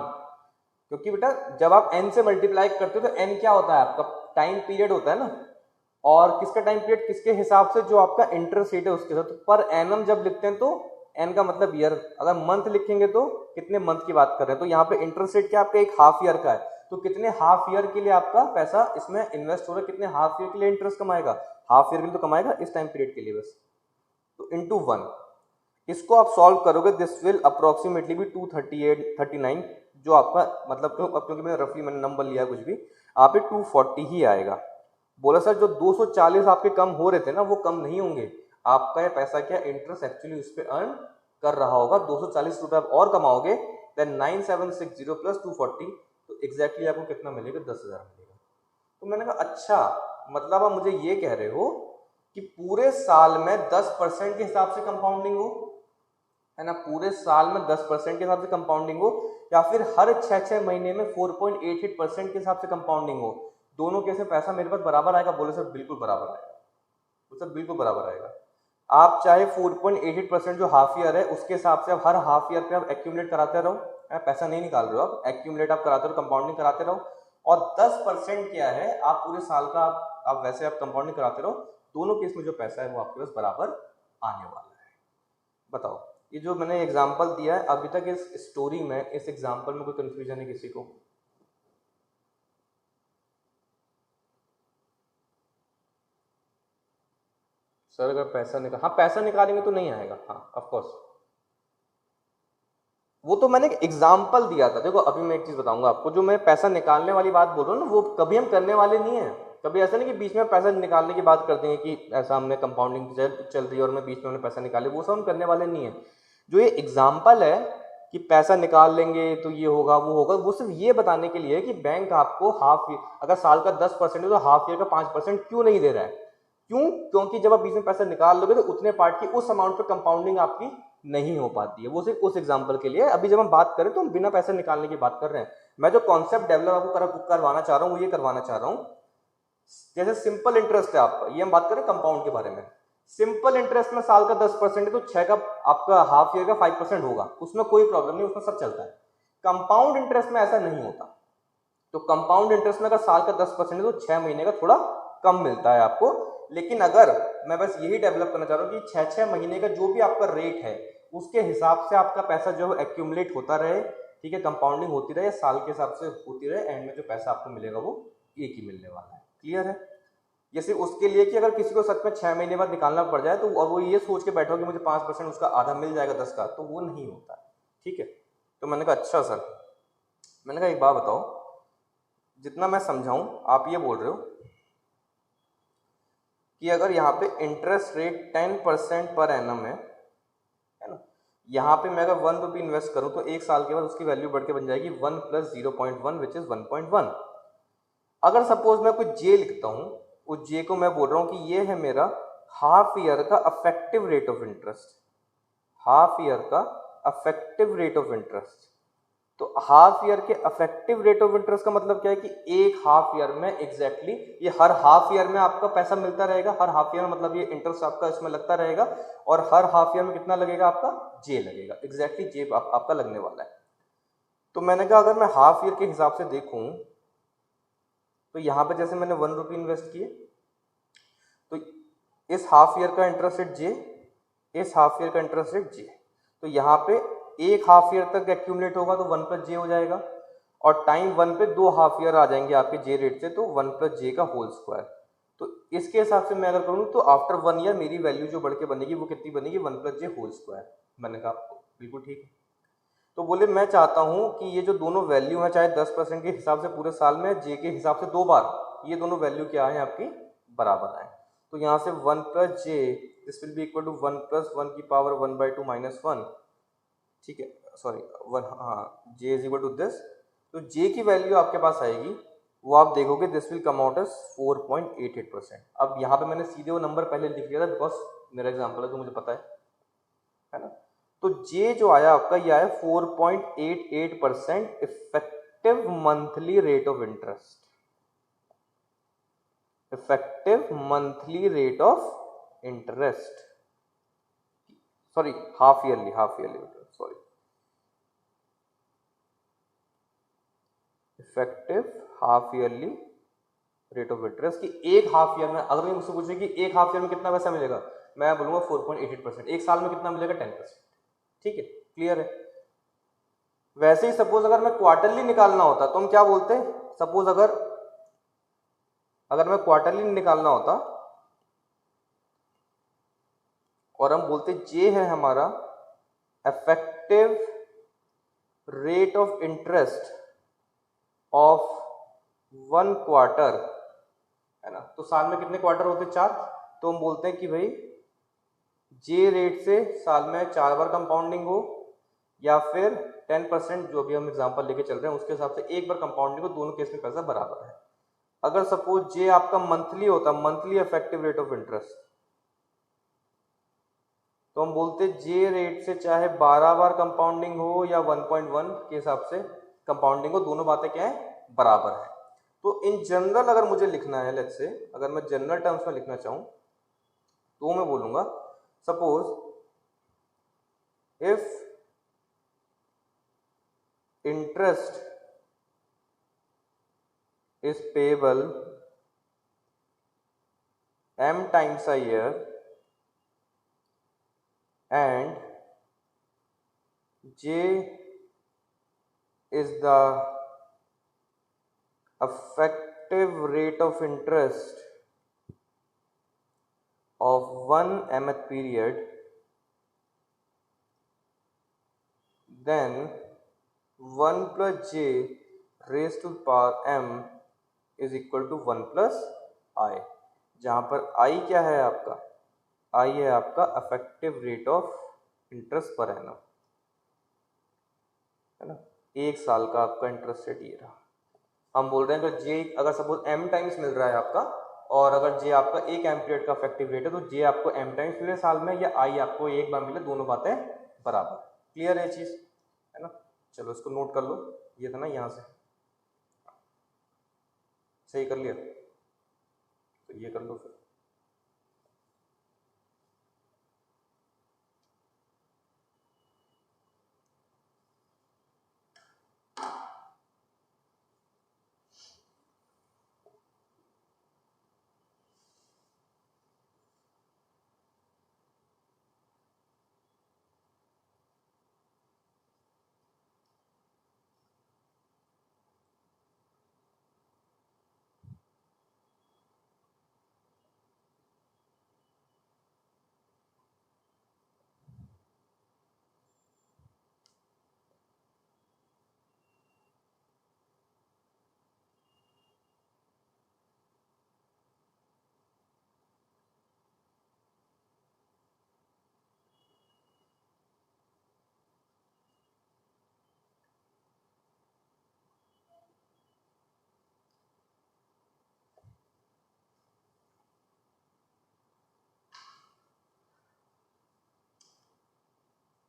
क्योंकि बेटा जब आप n से मल्टीप्लाई करते हो तो n क्या होता है, आपका टाइम पीरियड होता है ना, और किसका टाइम पीरियड, किसके हिसाब से, जो आपका इंटरेस्ट रेट है उसके साथ। तो पर एनम जब लिखते हैं तो n का मतलब ईयर, अगर मंथ लिखेंगे तो कितने मंथ की बात कर रहे हैं। तो यहाँ पे इंटरेस्ट रेट क्या आपका एक हाफ ईयर का है, तो कितने हाफ ईयर के लिए आपका पैसा इसमें इन्वेस्ट हो रहा है, कितने हाफ ईयर के लिए इंटरेस्ट कमाएगा, हाफ ईयर के लिए तो कमाएगा इस टाइम पीरियड के लिए बस। तो इंटू 1, इसको आप सॉल्व करोगे, दिस विल अप्रोक्सीमेटली भी 238-39, जो आपका मतलब क्योंकि मैंने रफली मैंने नंबर लिया कुछ भी, आप 240 ही आएगा। बोला सर जो 240 आपके कम हो रहे थे ना, वो कम नहीं होंगे, आपका ये पैसा क्या इंटरेस्ट एक्चुअली उस पर अर्न कर रहा होगा। 240 रुपये आप और कमाओगे, देन 9760 प्लस 240, तो एग्जैक्टली आपको कितना मिलेगा, 10,000 मिलेगा। तो मैंने कहा अच्छा, मतलब आप मुझे ये कह रहे हो कि पूरे साल में 10% के हिसाब से कंपाउंडिंग हो, है ना, पूरे साल में 10% के हिसाब से कंपाउंडिंग हो, या फिर हर 6-6 महीने में 4.88% के हिसाब से कंपाउंडिंग हो, दोनों कैसे पैसा मेरे पास बराबर आएगा। बोले सर बिल्कुल बराबर आएगा, बोले सर बिल्कुल बराबर आएगा। आप चाहे 4.88% जो हाफ ईयर है उसके हिसाब से आप हर हाफ ईयर पे आप एक्यूमुलेट कराते रहो, पैसा नहीं निकाल रहे हो आप, एक्यूमुलेट आप कराते रहो, कंपाउंडिंग कराते रहो, और 10% क्या है आप पूरे साल का आप वैसे आप कंपाउंडिंग कराते रहो, दोनों केस में जो पैसा है वो आपके पास बराबर आने वाला है। बताओ, ये जो मैंने एग्जाम्पल दिया है अभी तक, इस स्टोरी में, इस एग्जाम्पल में कोई कंफ्यूजन है किसी को? सर अगर पैसा निकाल, हाँ पैसा निकालेंगे तो नहीं आएगा, हाँ ऑफ कोर्स, वो तो मैंने एग्जाम्पल दिया था। देखो अभी मैं एक चीज बताऊंगा आपको, जो मैं पैसा निकालने वाली बात बोल रहा हूँ ना, वो कभी हम करने वाले नहीं है। कभी ऐसा नहीं कि बीच में पैसा निकालने की बात करते हैं कि ऐसा हमने कंपाउंडिंग चल रही है और मैं बीच में हमने पैसा निकाले, वो सब हम करने वाले नहीं है। जो ये एग्जाम्पल है कि पैसा निकाल लेंगे तो ये होगा वो होगा, वो सिर्फ ये बताने के लिए है कि बैंक आपको हाफ ईयर, अगर साल का 10% है तो हाफ ईयर का 5% क्यों नहीं दे रहा है। क्यों? क्योंकि जब आप बीच में पैसा निकाल लोगे तो उतने पार्ट की उस अमाउंट पर कंपाउंडिंग आपकी नहीं हो पाती है। वो सिर्फ उस एग्जाम्पल के लिए। अभी जब हम बात करें तो हम बिना पैसे निकालने की बात कर रहे हैं। मैं जो कॉन्सेप्ट डेवलप आपको करवाना चाह रहा हूँ वो ये करवाना चाह रहा हूँ, जैसे सिंपल इंटरेस्ट है आपका, ये हम बात करें कंपाउंड के बारे में। सिंपल इंटरेस्ट में साल का 10% है तो 6 का आपका हाफ ईयर का 5% होगा, उसमें कोई प्रॉब्लम नहीं, उसमें सब चलता है। कंपाउंड इंटरेस्ट में ऐसा नहीं होता। तो कंपाउंड इंटरेस्ट में अगर साल का 10% है तो 6 महीने का थोड़ा कम मिलता है आपको। लेकिन अगर मैं बस यही डेवलप करना चाह रहा हूँ कि 6-6 महीने का जो भी आपका रेट है उसके हिसाब से आपका पैसा जो है एक्यूमुलेट होता रहे, ठीक है, कंपाउंडिंग होती रहे, साल के हिसाब से होती रहे, एंड में जो पैसा आपको मिलेगा वो एक ही मिलने वाला है। क्लियर है? ये सिर्फ उसके लिए कि अगर किसी को सच में 6 महीने बाद निकालना पड़ जाए तो, और वो ये सोच के बैठा कि मुझे 5% उसका आधा मिल जाएगा 10 का, तो वो नहीं होता। ठीक है, तो मैंने कहा अच्छा सर, मैंने कहा एक बात बताओ, जितना मैं समझाऊं आप ये बोल रहे हो कि अगर यहाँ पे इंटरेस्ट रेट 10% पर एनम है ना, यहाँ पे मैं अगर 1 रुपी इन्वेस्ट करूँ तो एक साल के बाद उसकी वैल्यू बढ़ के बन जाएगी 1 + 0.1 विच इज 1.1। अगर सपोज मैं कोई जे लिखता हूँ, उस जे को मैं बोल रहा हूँ कि ये है मेरा हाफ ईयर का affective rate of interest, half year का अफेक्टिव रेट ऑफ इंटरेस्ट। तो हाफ ईयर के अफेक्टिव रेट ऑफ इंटरेस्ट का मतलब क्या है कि एक हाफ ईयर में एग्जैक्टली ये हर हाफ ईयर में आपका पैसा मिलता रहेगा, हर हाफ ईयर मतलब ये इंटरेस्ट आपका इसमें लगता रहेगा, और हर हाफ ईयर में कितना लगेगा आपका, जे लगेगा, एग्जैक्टली जे आपका लगने वाला है। तो मैंने कहा अगर मैं हाफ ईयर के हिसाब से देखूं तो यहाँ पे जैसे मैंने 1 रुपये इन्वेस्ट किए, तो इस हाफ ईयर का इंटरेस्ट रेट जे, इस हाफ ईयर का इंटरेस्ट रेट जे, तो यहाँ पे एक हाफ ईयर तक एक्यूमुलेट होगा तो 1 प्लस जे हो जाएगा, और टाइम 1 पे 2 हाफ ईयर आ जाएंगे आपके जे रेट से, तो 1 प्लस जे का होल स्क्वायर। तो इसके हिसाब से मैं अगर करूँ तो आफ्टर 1 ईयर मेरी वैल्यू जो बढ़ के बनेगी वो कितनी बनेगी, 1 प्लस जे होल स्क्वायर। मैंने कहा बिल्कुल ठीक है। तो बोले मैं चाहता हूँ कि ये जो दोनों वैल्यू हैं, चाहे 10% के हिसाब से पूरे साल में, जे के हिसाब से 2 बार, ये दोनों वैल्यू क्या है आपकी बराबर आए। तो यहाँ से 1 plus J this will be equal to 1 plus 1 की पावर 1/2 माइनस 1, ठीक है, सॉरी 1, हाँ, जे इज इक्वल टू दिस। तो जे की वैल्यू आपके पास आएगी, वो आप देखोगे this will come out as 4.88%। अब यहाँ पे मैंने सीधे वो नंबर पहले लिख लिया था बिकॉज मेरा एग्जाम्पल है तो मुझे पता है ना। तो जे जो आया आपका, ये आया 4.88% effective monthly rate of interest, effective monthly rate of interest, sorry half yearly sorry, effective half yearly rate of interest की एक हाफ ईयर में। अगर मुझसे पूछे कि एक हाफ ईयर में कितना पैसा मिलेगा, मैं बोलूंगा 4.88%। एक साल में कितना मिलेगा, 10%। ठीक है, क्लियर है। वैसे ही सपोज अगर मैं क्वार्टरली निकालना होता तो हम क्या बोलते हैं, सपोज अगर मैं क्वार्टरली निकालना होता और हम बोलते जे है हमारा effective rate of interest of 1 quarter, है ना, तो साल में कितने क्वार्टर होते, 4। तो हम बोलते हैं कि भाई जे रेट से साल में 4 बार कंपाउंडिंग हो, या फिर 10%, जो भी हम एग्जांपल लेके चल रहे हैं उसके हिसाब से एक बार कंपाउंडिंग हो, दोनों केस में पैसा बराबर है। अगर सपोज जे आपका मंथली होता, monthly effective rate of interest, तो हम बोलते जे रेट से चाहे 12 बार कंपाउंडिंग हो या 1.1 के हिसाब से कंपाउंडिंग हो, दोनों बातें क्या है, बराबर है। तो इन जनरल अगर मुझे लिखना है, लेट्स से अगर मैं जनरल टर्म्स में लिखना चाहूं तो मैं बोलूंगा suppose if interest is payable m times a year and J is the effective rate of interest of 1 mth period, then 1 plus J raised to power m is equal to 1 plus I, जहां पर I क्या है आपका, I है आपका effective rate of interest per annum, है ना, एक साल का आपका इंटरेस्ट रेट ये रहा। हम बोल रहे हैं कि जे अगर सपोज m टाइम्स मिल रहा है आपका, और अगर जे आपका 1 एम्पीरियड का इफेक्टिव रेट है, तो जे आपको m टाइम्स मिले साल में, या I आपको एक बार मिले, दोनों बातें बराबर। क्लियर है चीज, है ना। चलो इसको नोट कर लो, ये था ना, यहाँ से सही कर लिया, तो ये कर लो फिर।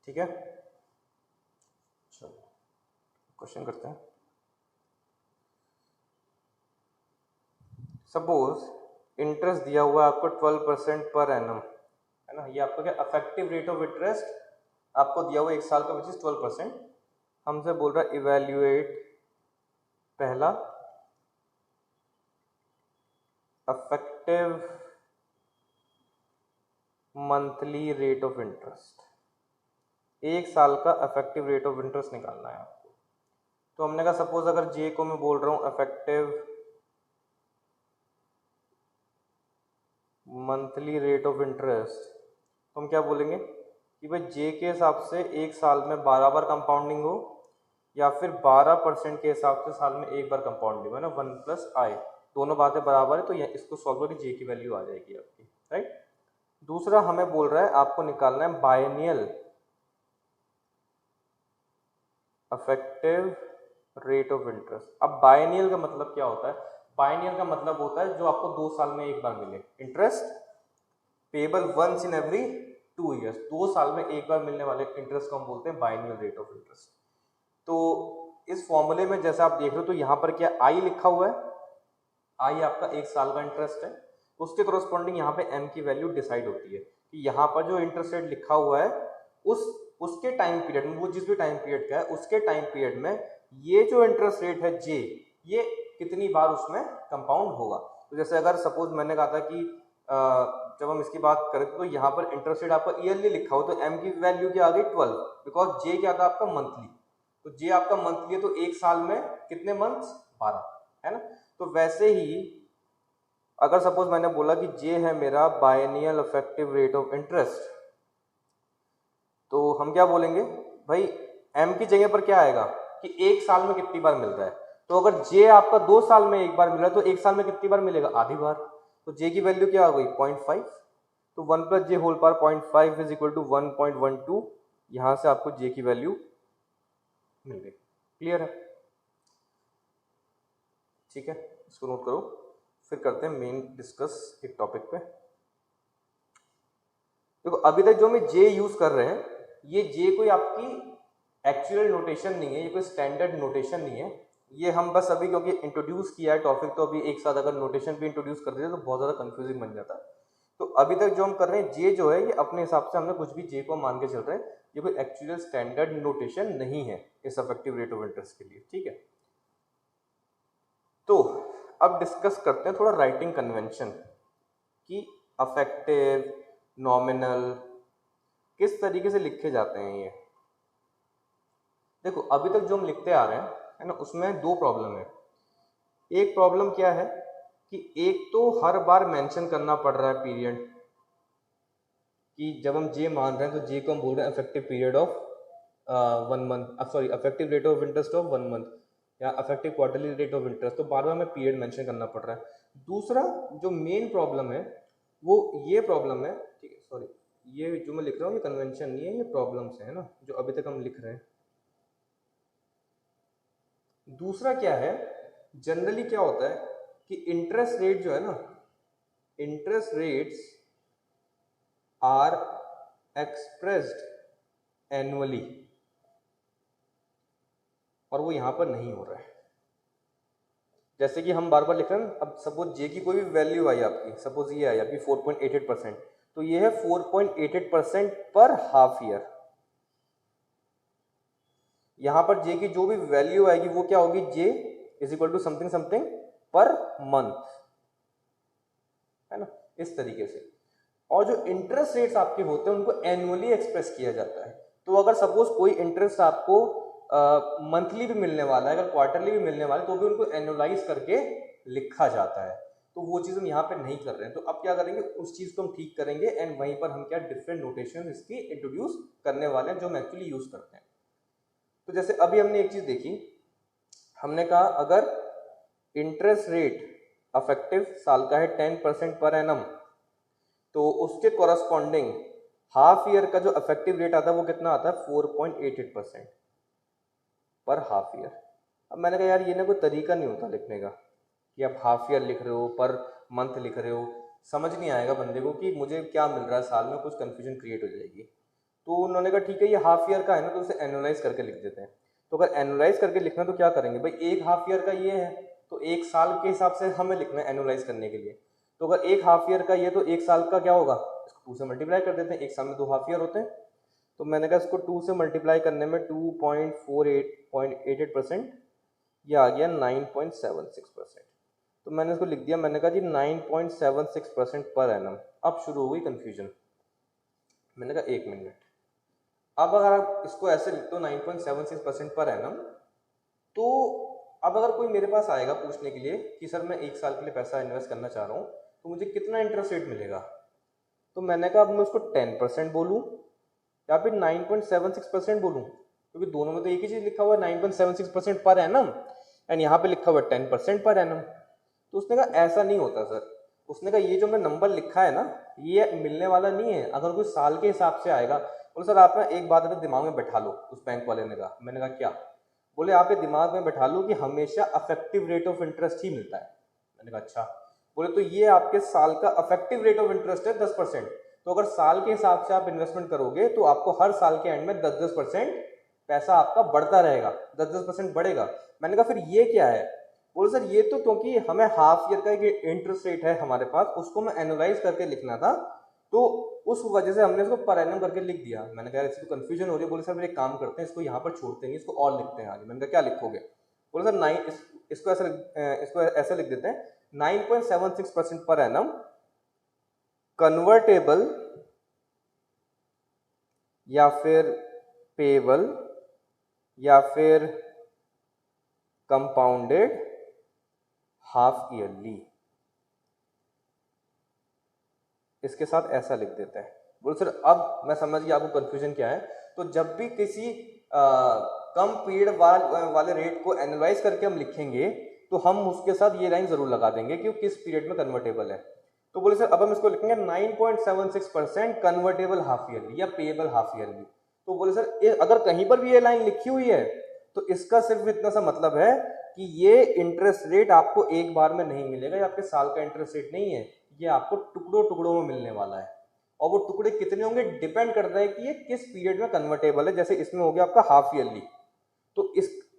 ठीक है, चलो क्वेश्चन करते हैं। सपोज इंटरेस्ट दिया हुआ है आपको 12% पर एनम, है ना, ये आपका क्या इफेक्टिव रेट ऑफ इंटरेस्ट आपको दिया हुआ एक साल का, विच इज 12%। हमसे बोल रहा है इवेल्युएट, पहला affective monthly rate of interest, एक साल का अफेक्टिव रेट ऑफ इंटरेस्ट निकालना है आपको। तो हमने कहा सपोज अगर जे को मैं बोल रहा हूँ affective monthly rate of interest, तो हम क्या बोलेंगे कि भाई जे के हिसाब से एक साल में 12 बार कंपाउंडिंग हो, या फिर 12% के हिसाब से साल में एक बार कंपाउंडिंग है ना, 1+i, दोनों बातें बराबर है, तो ये इसको सॉल्व करके जे की वैल्यू आ जाएगी आपकी, राइट। दूसरा हमें बोल रहा है आपको निकालना है biennial affective rate of interest. अब बायनियल का मतलब क्या होता है? बायनियल का मतलब होता है जो आपको 2 साल में एक बार मिले, interest payable once in every 2 years, 2 साल में एक बार मिलने वाले इंटरेस्ट को हम बोलते हैं बायनियल रेट ऑफ इंटरेस्ट। तो इस फॉर्मूले में जैसा आप देख रहे हो, तो यहाँ पर क्या आई लिखा हुआ है, आई आपका एक साल का इंटरेस्ट है, उसके करस्पॉन्डिंग यहाँ पे एम की वैल्यू डिसाइड होती है कि यहाँ पर जो इंटरेस्ट रेट लिखा हुआ है उसके टाइम पीरियड में, वो जिस भी टाइम पीरियड का है उसके टाइम पीरियड में ये जो इंटरेस्ट रेट है जे, ये कितनी बार उसमें कंपाउंड होगा। तो जैसे अगर सपोज मैंने कहा था कि जब हम इसकी बात करें तो यहाँ पर इंटरेस्ट रेट आपका ईयरली लिखा हो, तो एम की वैल्यू क्या आ गई 12, बिकॉज जे क्या था आपका मंथली, तो जे आपका मंथली है, तो एक साल में कितने मंथ्स, 12, है ना। तो वैसे ही अगर सपोज मैंने बोला कि जे है मेरा biennial effective rate of interest, तो हम क्या बोलेंगे भाई, एम की जगह पर क्या आएगा कि एक साल में कितनी बार मिलता है। तो अगर जे आपका 2 साल में एक बार मिला, तो एक साल में कितनी बार मिलेगा, आधी बार। तो जे की वैल्यू क्या आ गई 0.5, तो 1+j² 0.5 इज इक्वल टू 1.12, यहां से आपको जे की वैल्यू मिल गई। क्लियर है? ठीक है, इसको नोट करो, फिर करते हैं मेन डिस्कस एक टॉपिक पे। देखो अभी तक जो हम जे यूज कर रहे हैं, ये जे कोई आपकी एक्चुअल नोटेशन नहीं है, ये कोई स्टैंडर्ड नोटेशन नहीं है, ये हम बस अभी क्योंकि इंट्रोड्यूस किया है टॉपिक, तो अभी एक साथ अगर नोटेशन भी इंट्रोड्यूस कर देते तो बहुत ज़्यादा कंफ्यूजिंग बन जाता। तो अभी तक जो हम कर रहे हैं जे जो है, ये अपने हिसाब से हमने कुछ भी जे को मान के चल रहे हैं, ये कोई एक्चुअल स्टैंडर्ड नोटेशन नहीं है इस अफेक्टिव रेट ऑफ इंटरेस्ट के लिए, ठीक है। तो अब डिस्कस करते हैं थोड़ा राइटिंग कन्वेंशन कि अफेक्टिव, नॉमिनल किस तरीके से लिखे जाते हैं ये। देखो अभी तक जो हम लिखते आ रहे हैं, है ना, उसमें 2 प्रॉब्लम है। एक प्रॉब्लम क्या है कि एक तो हर बार मेंशन करना पड़ रहा है पीरियड, कि जब हम जे मान रहे हैं तो जे को हम बोल रहे हैं effective period of 1 month, sorry effective rate of interest of 1 month, या effective quarterly rate of interest, तो बार बार हमें पीरियड मेंशन करना पड़ रहा है। दूसरा जो मेन प्रॉब्लम है वो ये प्रॉब्लम है, ठीक है, सॉरी ये जो मैं लिख रहा हूँ ये कन्वेंशन नहीं है, ये प्रॉब्लम्स है ना जो अभी तक हम लिख रहे हैं। दूसरा क्या है, जनरली क्या होता है कि इंटरेस्ट रेट जो है ना, interest rates are expressed annually, और वो यहां पर नहीं हो रहा है। जैसे कि हम बार बार लिख रहे हैं, अब सपोज जे की कोई भी वैल्यू आई आपकी, सपोज ये आई आपकी 4.88%, तो ये है 4.88% पर हाफ ईयर। यहां पर जे की जो भी वैल्यू आएगी वो क्या होगी, J is equal to something something per month, है ना, इस तरीके से। और जो इंटरेस्ट रेट्स आपके होते हैं उनको एनुअली एक्सप्रेस किया जाता है। तो अगर सपोज कोई इंटरेस्ट आपको मंथली भी मिलने वाला है, अगर क्वार्टरली भी मिलने वाला है, तो भी उनको एनुअलाइज करके लिखा जाता है। तो वो चीज़ हम यहाँ पे नहीं कर रहे हैं। तो अब क्या करेंगे, उस चीज़ को हम ठीक करेंगे, एंड वहीं पर हम क्या डिफरेंट नोटेशन इसकी इंट्रोड्यूस करने वाले हैं जो हम एक्चुअली यूज करते हैं। तो जैसे अभी हमने एक चीज़ देखी, हमने कहा अगर इंटरेस्ट रेट अफेक्टिव साल का है 10% पर एनम, तो उसके कॉरस्पॉन्डिंग हाफ ईयर का जो इफेक्टिव रेट आता है वो कितना आता है, 4.88% पर हाफ ईयर। अब मैंने कहा यार ये ना कोई तरीका नहीं होता लिखने का कि आप हाफ ईयर लिख रहे हो, पर मंथ लिख रहे हो, समझ नहीं आएगा बंदे को कि मुझे क्या मिल रहा है साल में, कुछ कन्फ्यूजन क्रिएट हो जाएगी। तो उन्होंने कहा ठीक है ये हाफ ईयर का है ना, तो उसे एनुअलाइज करके लिख देते हैं। तो अगर एनुअलाइज करके लिखना तो क्या करेंगे भाई, एक हाफ ईयर का ये है तो एक साल के हिसाब से हमें लिखना है एनुअलाइज करने के लिए। तो अगर एक हाफ ईयर का ये, तो एक साल का क्या होगा, इसको 2 से मल्टीप्लाई कर देते हैं, एक साल में 2 हाफ ईयर होते हैं। तो मैंने कहा इसको 2 से मल्टीप्लाई करने में 2.48% ये आ गया 9.76%। तो मैंने इसको लिख दिया, मैंने कहा जी 9.76% पर एनम। अब शुरू हो गई कन्फ्यूजन। मैंने कहा 1 मिनट, अब अगर आप इसको ऐसे लिखते हो 9.76% पर एनम, तो अब अगर कोई मेरे पास आएगा पूछने के लिए कि सर मैं 1 साल के लिए पैसा इन्वेस्ट करना चाह रहा हूँ, तो मुझे कितना इंटरेस्ट रेट मिलेगा, तो मैंने कहा अब मैं उसको 10% बोलूँ या फिर 9.76% बोलूँ, क्योंकि दोनों में तो एक ही चीज़ लिखा हुआ है 9.76% पर एनम, एंड यहाँ पे लिखा हुआ है 10% पर एनम। तो उसने कहा ऐसा नहीं होता सर, उसने कहा ये जो मैं नंबर लिखा है ना, ये मिलने वाला नहीं है, अगर कोई साल के हिसाब से आएगा। बोले सर आप ना एक बात अपने दिमाग में बैठा लो, उस बैंक वाले ने कहा। मैंने कहा क्या? बोले आप ये दिमाग में बैठा लो कि हमेशा अफेक्टिव रेट ऑफ इंटरेस्ट ही मिलता है। मैंने कहा अच्छा। बोले तो ये आपके साल का अफेक्टिव रेट ऑफ इंटरेस्ट है 10%, तो अगर साल के हिसाब से आप इन्वेस्टमेंट करोगे तो आपको हर साल के एंड में 10-10% पैसा आपका बढ़ता रहेगा, 10-10% बढ़ेगा। मैंने कहा फिर ये क्या है? बोले सर ये तो क्योंकि हमें हाफ ईयर का एक इंटरेस्ट रेट है हमारे पास, उसको मैं एनालाइज करके लिखना था, तो उस वजह से हमने इसको पर एनम करके लिख दिया। मैंने कहा इसकी तो कंफ्यूजन हो रही है। बोले सर फिर एक काम करते हैं, इसको यहाँ पर छोड़ते नहीं, इसको और लिखते हैं आगे। मैंने कहा क्या लिखोगे? बोले सर इसको ऐसे लिख देते हैं 9.76% पर एनम कन्वर्टेबल या फिर पेबल या फिर कंपाउंडेड हाफ ईयरली, इसके साथ ऐसा लिख देते हैं। बोलो सर अब मैं समझ गया आपको कंफ्यूजन क्या है। तो जब भी किसी कम पीरियड वाले रेट को एनालाइज करके हम लिखेंगे, तो हम उसके साथ ये लाइन जरूर लगा देंगे कि वो किस पीरियड में कन्वर्टेबल है। तो बोले सर अब हम इसको लिखेंगे 9.76% कन्वर्टेबल हाफ ईयरली या पेएबल हाफ ईयरली। तो बोले सर अगर कहीं पर भी ये लाइन लिखी हुई है तो इसका सिर्फ इतना सा मतलब है कि ये इंटरेस्ट रेट आपको एक बार में नहीं मिलेगा, ये आपके साल का इंटरेस्ट रेट नहीं है, ये आपको टुकड़ों टुकड़ों में मिलने वाला है। और वो टुकड़े कितने होंगे डिपेंड करता है कि ये किस पीरियड में कन्वर्टेबल है। जैसे इसमें हो गया आपका हाफ ईयरली, तो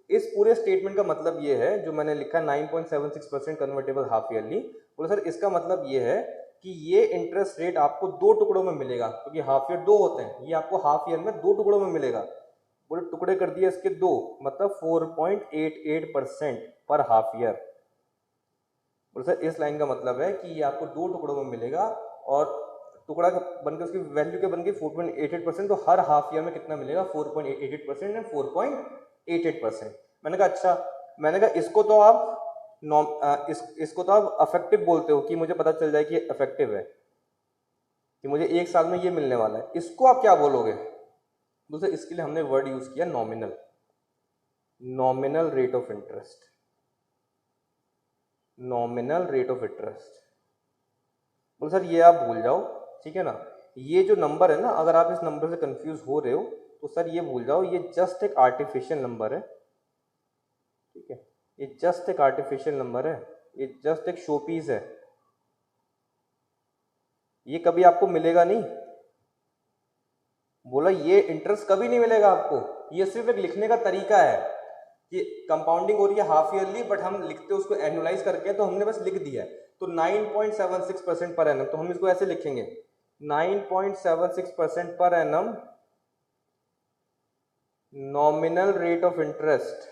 इस पूरे स्टेटमेंट का मतलब ये है, जो मैंने लिखा 9.76% कन्वर्टेबल हाफ ईयरली, बोले सर इसका मतलब ये है कि ये इंटरेस्ट रेट आपको 2 टुकड़ों में मिलेगा, क्योंकि हाफ ईयर 2 होते हैं, ये आपको हाफ ईयर में 2 टुकड़ों में मिलेगा। बोले टुकड़े कर दिए इसके 2, मतलब 4.88% पर हाफ ईयर। बोले सर इस लाइन का मतलब है कि ये आपको 2 टुकड़ों में मिलेगा, और टुकड़ा बनकर उसकी वैल्यू क्या बन गई 4.88%, तो हर हाफ ईयर में कितना मिलेगा 4.88% एंड 4.88%। मैंने कहा अच्छा, मैंने कहा इसको तो आप इसको तो आप अफेक्टिव बोलते हो कि मुझे पता चल जाए कि अफेक्टिव है, कि मुझे 1 साल में ये मिलने वाला है, इसको आप क्या बोलोगे? दूसरा इसके लिए हमने वर्ड यूज किया nominal, nominal rate of interest, nominal rate of interest. बोल सर ये आप भूल जाओ, ठीक है ना, ये जो नंबर है ना, अगर आप इस नंबर से कंफ्यूज हो रहे हो तो सर ये भूल जाओ, ये जस्ट एक आर्टिफिशियल नंबर है, ठीक है, ये जस्ट एक आर्टिफिशियल नंबर है, ये जस्ट एक शो पीस है, ये कभी आपको मिलेगा नहीं। बोला ये इंटरेस्ट कभी नहीं मिलेगा आपको, ये सिर्फ एक लिखने का तरीका है कि कंपाउंडिंग हो रही है हाफ ईयरली, बट हम लिखते उसको एनुअलाइज करके, तो हमने बस लिख दिया है। तो 9.76% पर एनम, तो हम इसको ऐसे लिखेंगे 9.76% per annum nominal rate of interest,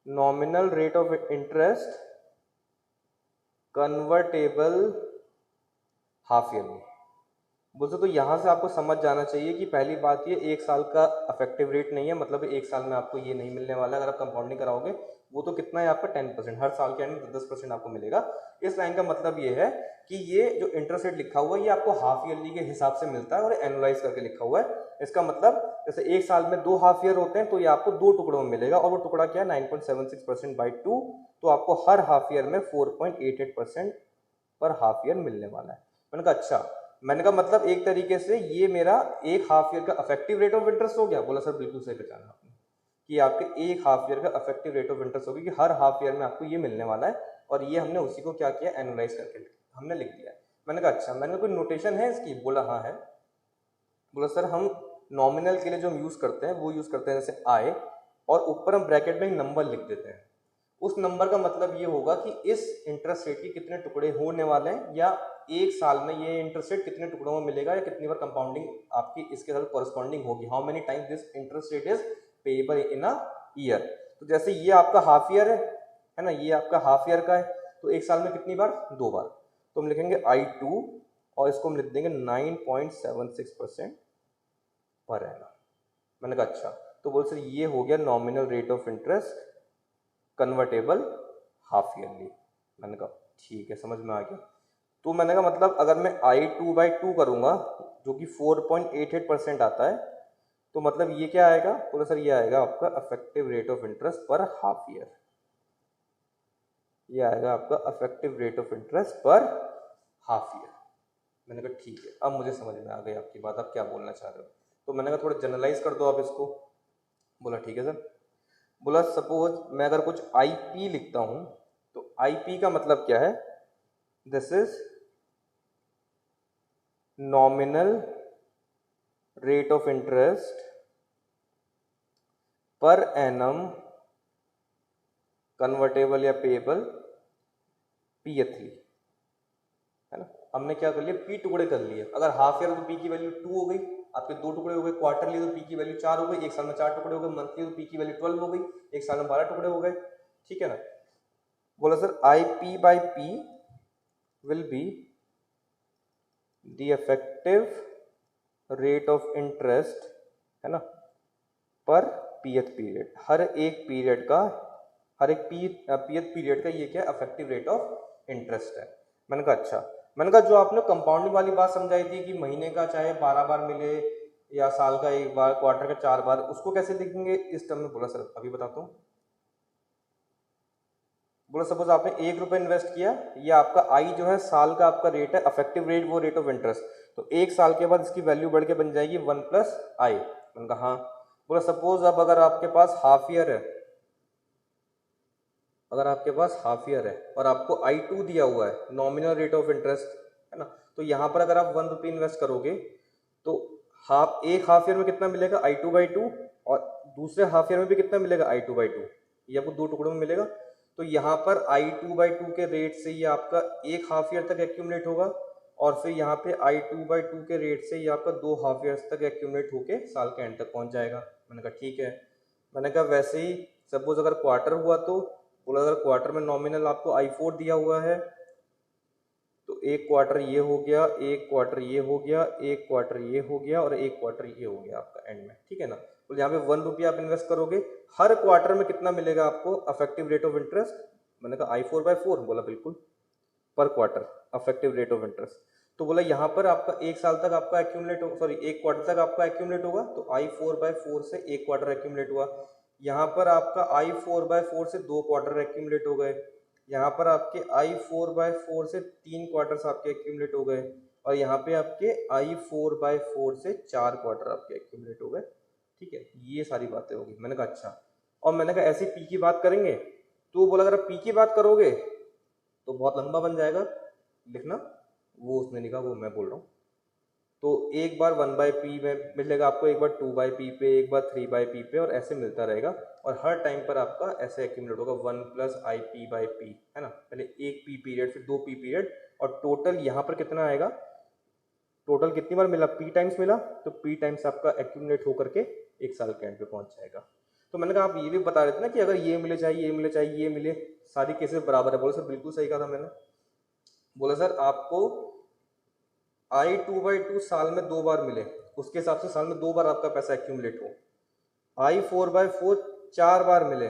nominal rate of interest convertible half yearly. बोलते तो यहां से आपको समझ जाना चाहिए कि पहली बात ये 1 साल का अफेक्टिव रेट नहीं है, मतलब 1 साल में आपको ये नहीं मिलने वाला है। अगर आप कंपाउंडिंग कराओगे वो तो कितना है आपका 10%, हर साल के एंड में 10% आपको मिलेगा। इस लाइन का मतलब ये है कि ये जो इंटरेस्ट रेट लिखा हुआ है ये आपको हाफ ईयरली के हिसाब से मिलता है और एनालाइज करके लिखा हुआ है। इसका मतलब जैसे 1 साल में 2 हाफ ईयर होते हैं, तो ये आपको 2 टुकड़ों में मिलेगा, और वो टुकड़ा क्या है 9.76% बाई 2, तो आपको हर हाफ ईयर में 4.88% पर हाफ ईयर मिलने वाला है। मैंने कहा अच्छा, मैंने कहा मतलब एक तरीके से ये मेरा एक हाफ ईयर का अफेक्टिव रेट ऑफ इंटरेस्ट हो गया। बोला सर बिल्कुल सही पहचाना आपने कि आपके एक हाफ ईयर का अफेक्टिव रेट ऑफ इंटरेस्ट होगी, कि हर हाफ ईयर में आपको ये मिलने वाला है, और ये हमने उसी को क्या किया एनालाइज करके हमने लिख दिया। मैंने कहा अच्छा, मैंने कोई नोटेशन है इसकी? बोला हाँ है। बोला सर हम नॉमिनल के लिए जो हम यूज करते हैं वो यूज करते हैं जैसे आय, और ऊपर हम ब्रैकेट में एक नंबर लिख देते हैं। उस नंबर का मतलब ये होगा कि इस इंटरेस्ट रेट के कितने टुकड़े होने वाले हैं, या 1 साल में ये इंटरेस्ट रेट कितने टुकड़ों में मिलेगा, या कितनी बार कंपाउंडिंग आपकी इसके साथ कॉरेस्पॉन्डिंग होगी, how many times this interest rate is payable in a year. तो जैसे ये आपका हाफ ईयर है, है ना, ये आपका हाफ ईयर का है, तो एक साल में कितनी बार, 2 बार। तो हम लिखेंगे I2 और इसको हम लिख देंगे 9.76% पर एनम। मैंने कहा अच्छा, तो बोल सर ये हो गया nominal rate of interest convertible half yearly. मैंने कहा ठीक है, समझ में आ गया। तो मैंने कहा मतलब अगर मैं I2/2 करूँगा जो कि 4.88% आता है, तो मतलब ये क्या आएगा, बोले सर ये आएगा आपका अफेक्टिव रेट ऑफ इंटरेस्ट पर हाफ ईयर। ये आएगा आपका अफेक्टिव रेट ऑफ इंटरेस्ट पर हाफ ईयर। मैंने कहा ठीक है, अब मुझे समझ में आ गई आपकी बात, आप क्या बोलना चाह रहे हो। तो मैंने कहा थोड़ा जनरलाइज कर दो आप इसको। बोला ठीक है सर। बोला सपोज मैं अगर कुछ IP लिखता हूँ, तो IP का मतलब क्या है, this is nominal rate of interest पर एनम कन्वर्टेबल या पेएबल P3, है ना। हमने क्या कर लिया, P टुकड़े कर लिए। अगर हाफ ईयर तो P की वैल्यू 2 हो गई, आपके 2 टुकड़े हो गए। क्वार्टरली तो P की वैल्यू 4 हो गई, एक साल में 4 टुकड़े हो गए। मंथली तो P की वैल्यू 12 हो गई, एक साल में 12 टुकड़े हो गए, ठीक है ना। बोला sir IP/P will be the effective rate of interest, है ना, पर पीएथ पीरियड। हर एक पीरियड का, हर एक पीएथ पीरियड का ये क्या इफेक्टिव रेट ऑफ इंटरेस्ट है। मैंने कहा अच्छा। मैंने कहा जो आपने कंपाउंडिंग वाली बात समझाई थी कि महीने का चाहे 12 बार मिले या साल का 1 बार, क्वार्टर का 4 बार, उसको कैसे लिखेंगे इस टर्म में। बोला सर अभी बताता हूँ। बोला सपोज आपने 1 रुपये इन्वेस्ट किया, ये आपका आई जो है साल का आपका रेट है, अफेक्टिव रेट वो रेट ऑफ इंटरेस्ट। तो 1 साल के बाद इसकी वैल्यू बढ़ के बन जाएगी 1+i। मैंने कहा हाँ। बोला सपोज अब अगर आपके पास हाफ ईयर है, अगर आपके पास हाफ ईयर है और आपको I2 दिया हुआ है नॉमिनल रेट ऑफ इंटरेस्ट, है ना, तो यहाँ पर अगर आप 1 रुपये इन्वेस्ट करोगे तो एक हाफ ईयर में कितना मिलेगा, I2/2, और दूसरे हाफ ईयर में भी कितना मिलेगा, I2/2। ये आपको 2 टुकड़ों में मिलेगा। तो यहाँ पर I2/2 के रेट से ये आपका एक हाफ ईयर तक एक्यूमुलेट होगा, और फिर यहाँ पे I2/2 के रेट से ये आपका 2 हाफ ईयर्स तक एक्यूमुलेट होके साल के एंड तक पहुँच जाएगा। मैंने कहा ठीक है। मैंने कहा वैसे ही सपोज अगर क्वार्टर हुआ, तो बोला अगर क्वार्टर में नॉमिनल आपको I4 दिया हुआ है, तो एक क्वार्टर ये हो गया, एक क्वार्टर ये हो गया, एक क्वार्टर ये हो गया, और एक क्वार्टर ये हो गया आपका एंड में, ठीक है ना। तो यहाँ पे 1 रुपया आप इन्वेस्ट करोगे, हर क्वार्टर में कितना मिलेगा आपको अफेक्टिव रेट ऑफ इंटरेस्ट। मैंने कहा I4/4। बोला बिल्कुल, पर quarter affective rate of interest. तो बोला यहाँ पर आपका 1 साल तक आपका एक्यूमुलेट हो, सॉरी 1 क्वार्टर तक आपका एक्यूमुलेट होगा, तो I4/4 से 1 क्वार्टर एक्यूमुलेट हुआ। यहाँ पर आपका I4/4 से 2 क्वार्टर एक्यूमुलेट हो गए। यहाँ पर आपके I4/4 से 3 क्वार्टर्स आपके एक्यूमुलेट हो गए, और यहाँ पे आपके I4/4 से 4 क्वार्टर आपके एक्यूमुलेट हो गए, ठीक है। ये सारी बातें होगी। मैंने कहा अच्छा। और मैंने कहा ऐसी पी की बात करेंगे, तो बोला अगर पी की बात करोगे तो बहुत लंबा बन जाएगा लिखना, वो उसने लिखा, वो मैं बोल रहा हूँ। तो एक बार 1/p में मिलेगा आपको, एक बार 2/p पे, एक बार 3/p पे, और ऐसे मिलता रहेगा। और हर टाइम पर आपका ऐसे एक्यूमुलेट होगा 1+ip/p, है ना। पहले एक p पीरियड, फिर 2 p पीरियड, और टोटल यहाँ पर कितना आएगा, टोटल कितनी बार मिला, p टाइम्स मिला, तो p टाइम्स आपका एक्यूमुलेट होकर के एक साल के एंड पे पहुंच जाएगा। तो मैंने कहा आप ये भी बता रहे थे ना कि अगर ये मिले चाहे ये मिले चाहे ये मिले, सारी केसेस बराबर है। बोले सर बिल्कुल सही कहा था मैंने। बोला सर आपको I2/2 साल में 2 बार मिले, उसके हिसाब से साल में 2 बार आपका पैसा एक्यूमुलेट हो। I4/4 4 बार मिले,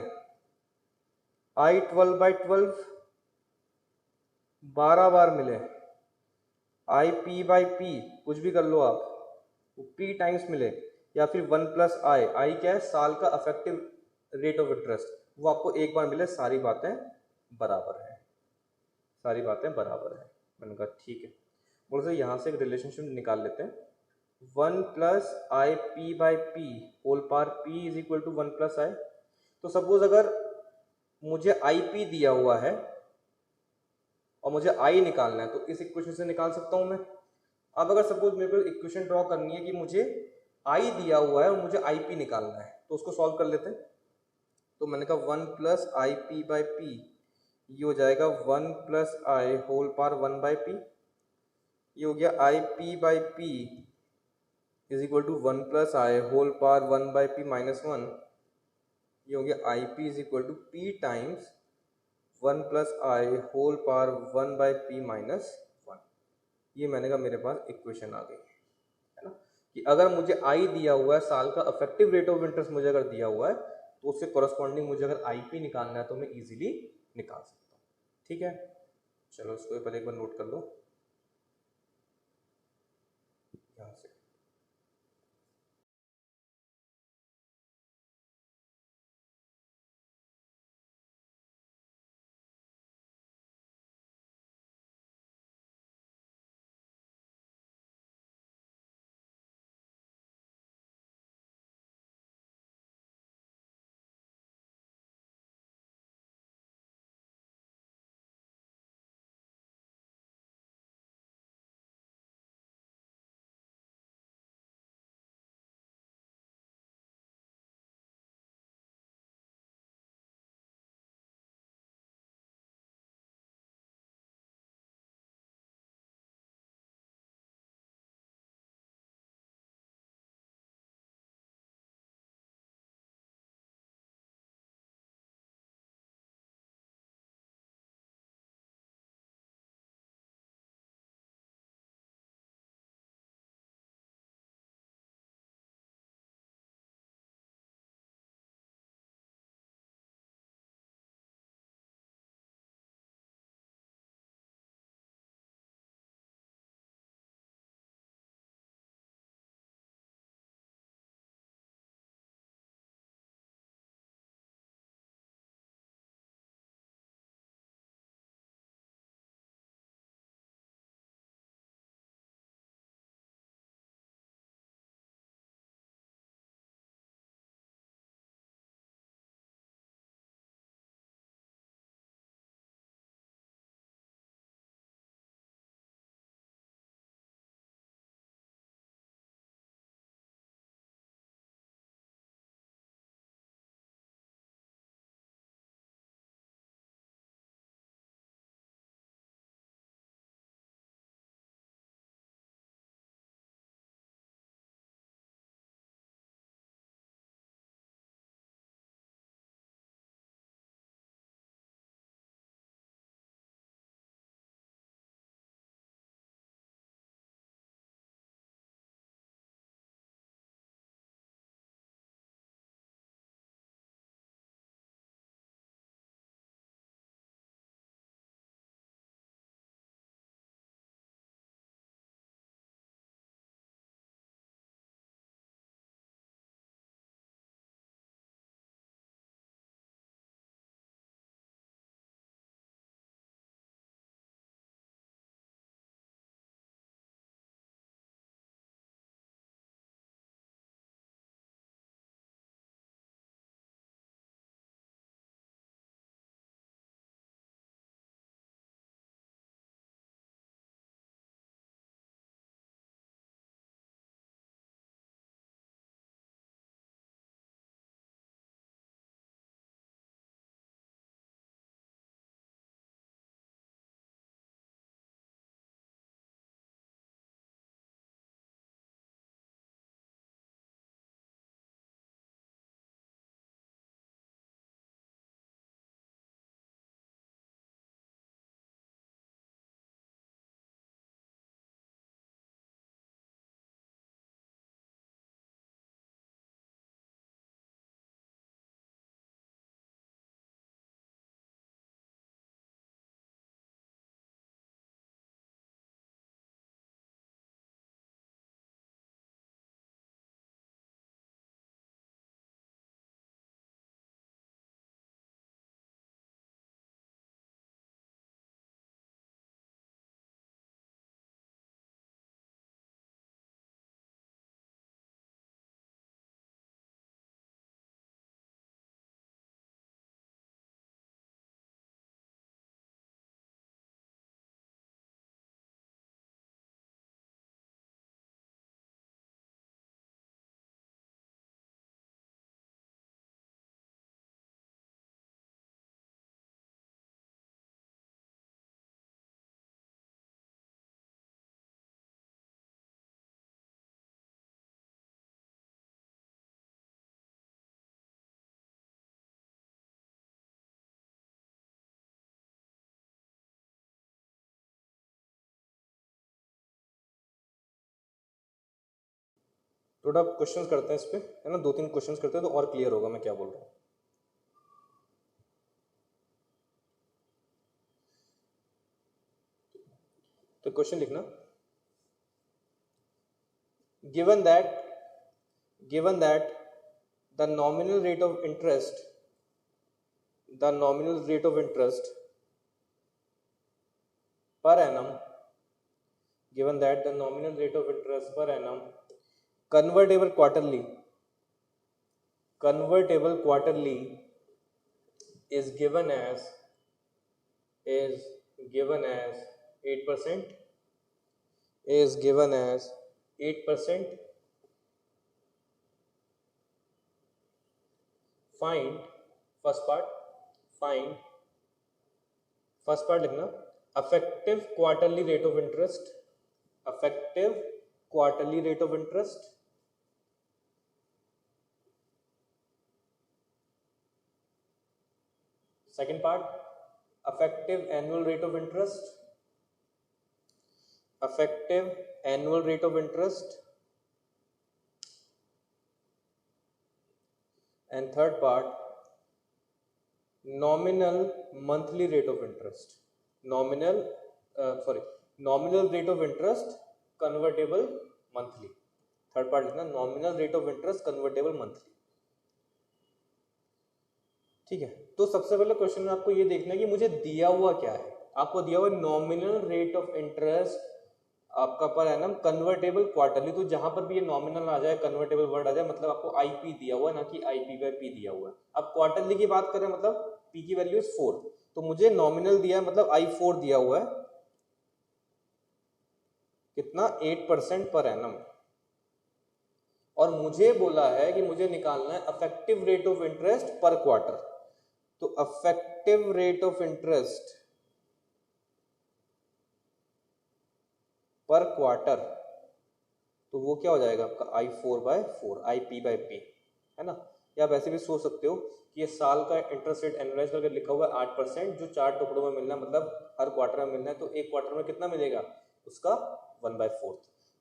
I12/12 12 बार मिले, IP/P कुछ भी कर लो आप, P टाइम्स मिले, या फिर 1+i, आई क्या है, साल का अफेक्टिव रेट ऑफ इंटरेस्ट, वो आपको एक बार मिले। सारी बातें बराबर है, सारी बातें बराबर है। मैंने कहा ठीक है। बोलो सर यहाँ से एक रिलेशनशिप निकाल लेते हैं, 1+IP/P whole power P is equal to 1+i। तो सपोज अगर मुझे IP दिया हुआ है और मुझे I निकालना है, तो इस इक्वेशन से निकाल सकता हूँ मैं। अब अगर सपोज मेरे को इक्वेशन ड्रॉ करनी है कि मुझे I दिया हुआ है और मुझे IP निकालना है, तो उसको सॉल्व कर लेते हैं। तो मैंने कहा 1+IP/P, ये हो जाएगा 1+i होल पावर 1/p, ये हो गया IP/P is equal to 1+i whole power 1/p -1, ये हो गया IP is equal to P times one plus I whole power 1/p-1। ये मैंने कहा मेरे पास इक्वेशन आ गई है ना, कि अगर मुझे आई दिया हुआ है, साल का इफेक्टिव रेट ऑफ इंटरेस्ट मुझे अगर दिया हुआ है, तो उससे कॉरस्पॉन्डिंग मुझे अगर आईपी निकालना है तो मैं इजीली निकाल सकता हूँ। ठीक है, चलो इसको पहले एक बार नोट कर लो यहाँ से। थोड़ा क्वेश्चंस करते हैं इस पे, है ना, 2-3 क्वेश्चंस करते हैं तो और क्लियर होगा मैं क्या बोल रहा हूँ। तो क्वेश्चन लिखना, given that the nominal rate of interest per annum, given that the nominal rate of interest per annum convertible quarterly is given as 8%, find first part लिखना, effective quarterly rate of interest, second part effective annual rate of interest, and third part nominal monthly rate of interest, nominal rate of interest convertible monthly, third part लिखना nominal rate of interest convertible monthly। ठीक है, तो सबसे पहले question में आपको ये देखना है कि मुझे दिया हुआ क्या है। आपको दिया हुआ नॉमिनल रेट ऑफ इंटरेस्ट आपका पर एनम कन्वर्टेबल क्वार्टरली, तो जहां पर भी ये नॉमिनल आ जाए, कन्वर्टेबल वर्ड आ जाए, मतलब आपको आईपी दिया हुआ है, ना कि आईपी बाय पी दिया हुआ है। अब क्वार्टरली की बात करें, मतलब पी की वैल्यू इज 4, तो मुझे नॉमिनल दिया है, मतलब I4 दिया हुआ है कितना, 8% पर एनम, और मुझे बोला है कि मुझे निकालना है अफेक्टिव रेट ऑफ इंटरेस्ट पर क्वार्टर। तो अफेक्टिव रेट ऑफ इंटरेस्ट पर क्वार्टर, तो वो क्या हो जाएगा आपका I4/4, IP बाय P, है ना। या आप ऐसे भी सोच सकते हो कि ये साल का इंटरेस्ट रेट एनालाइज करके लिखा हुआ है 8%, जो 4 टुकड़ों में मिलना है, मतलब हर क्वार्टर में मिलना है, तो एक क्वार्टर में कितना मिलेगा उसका 1/4,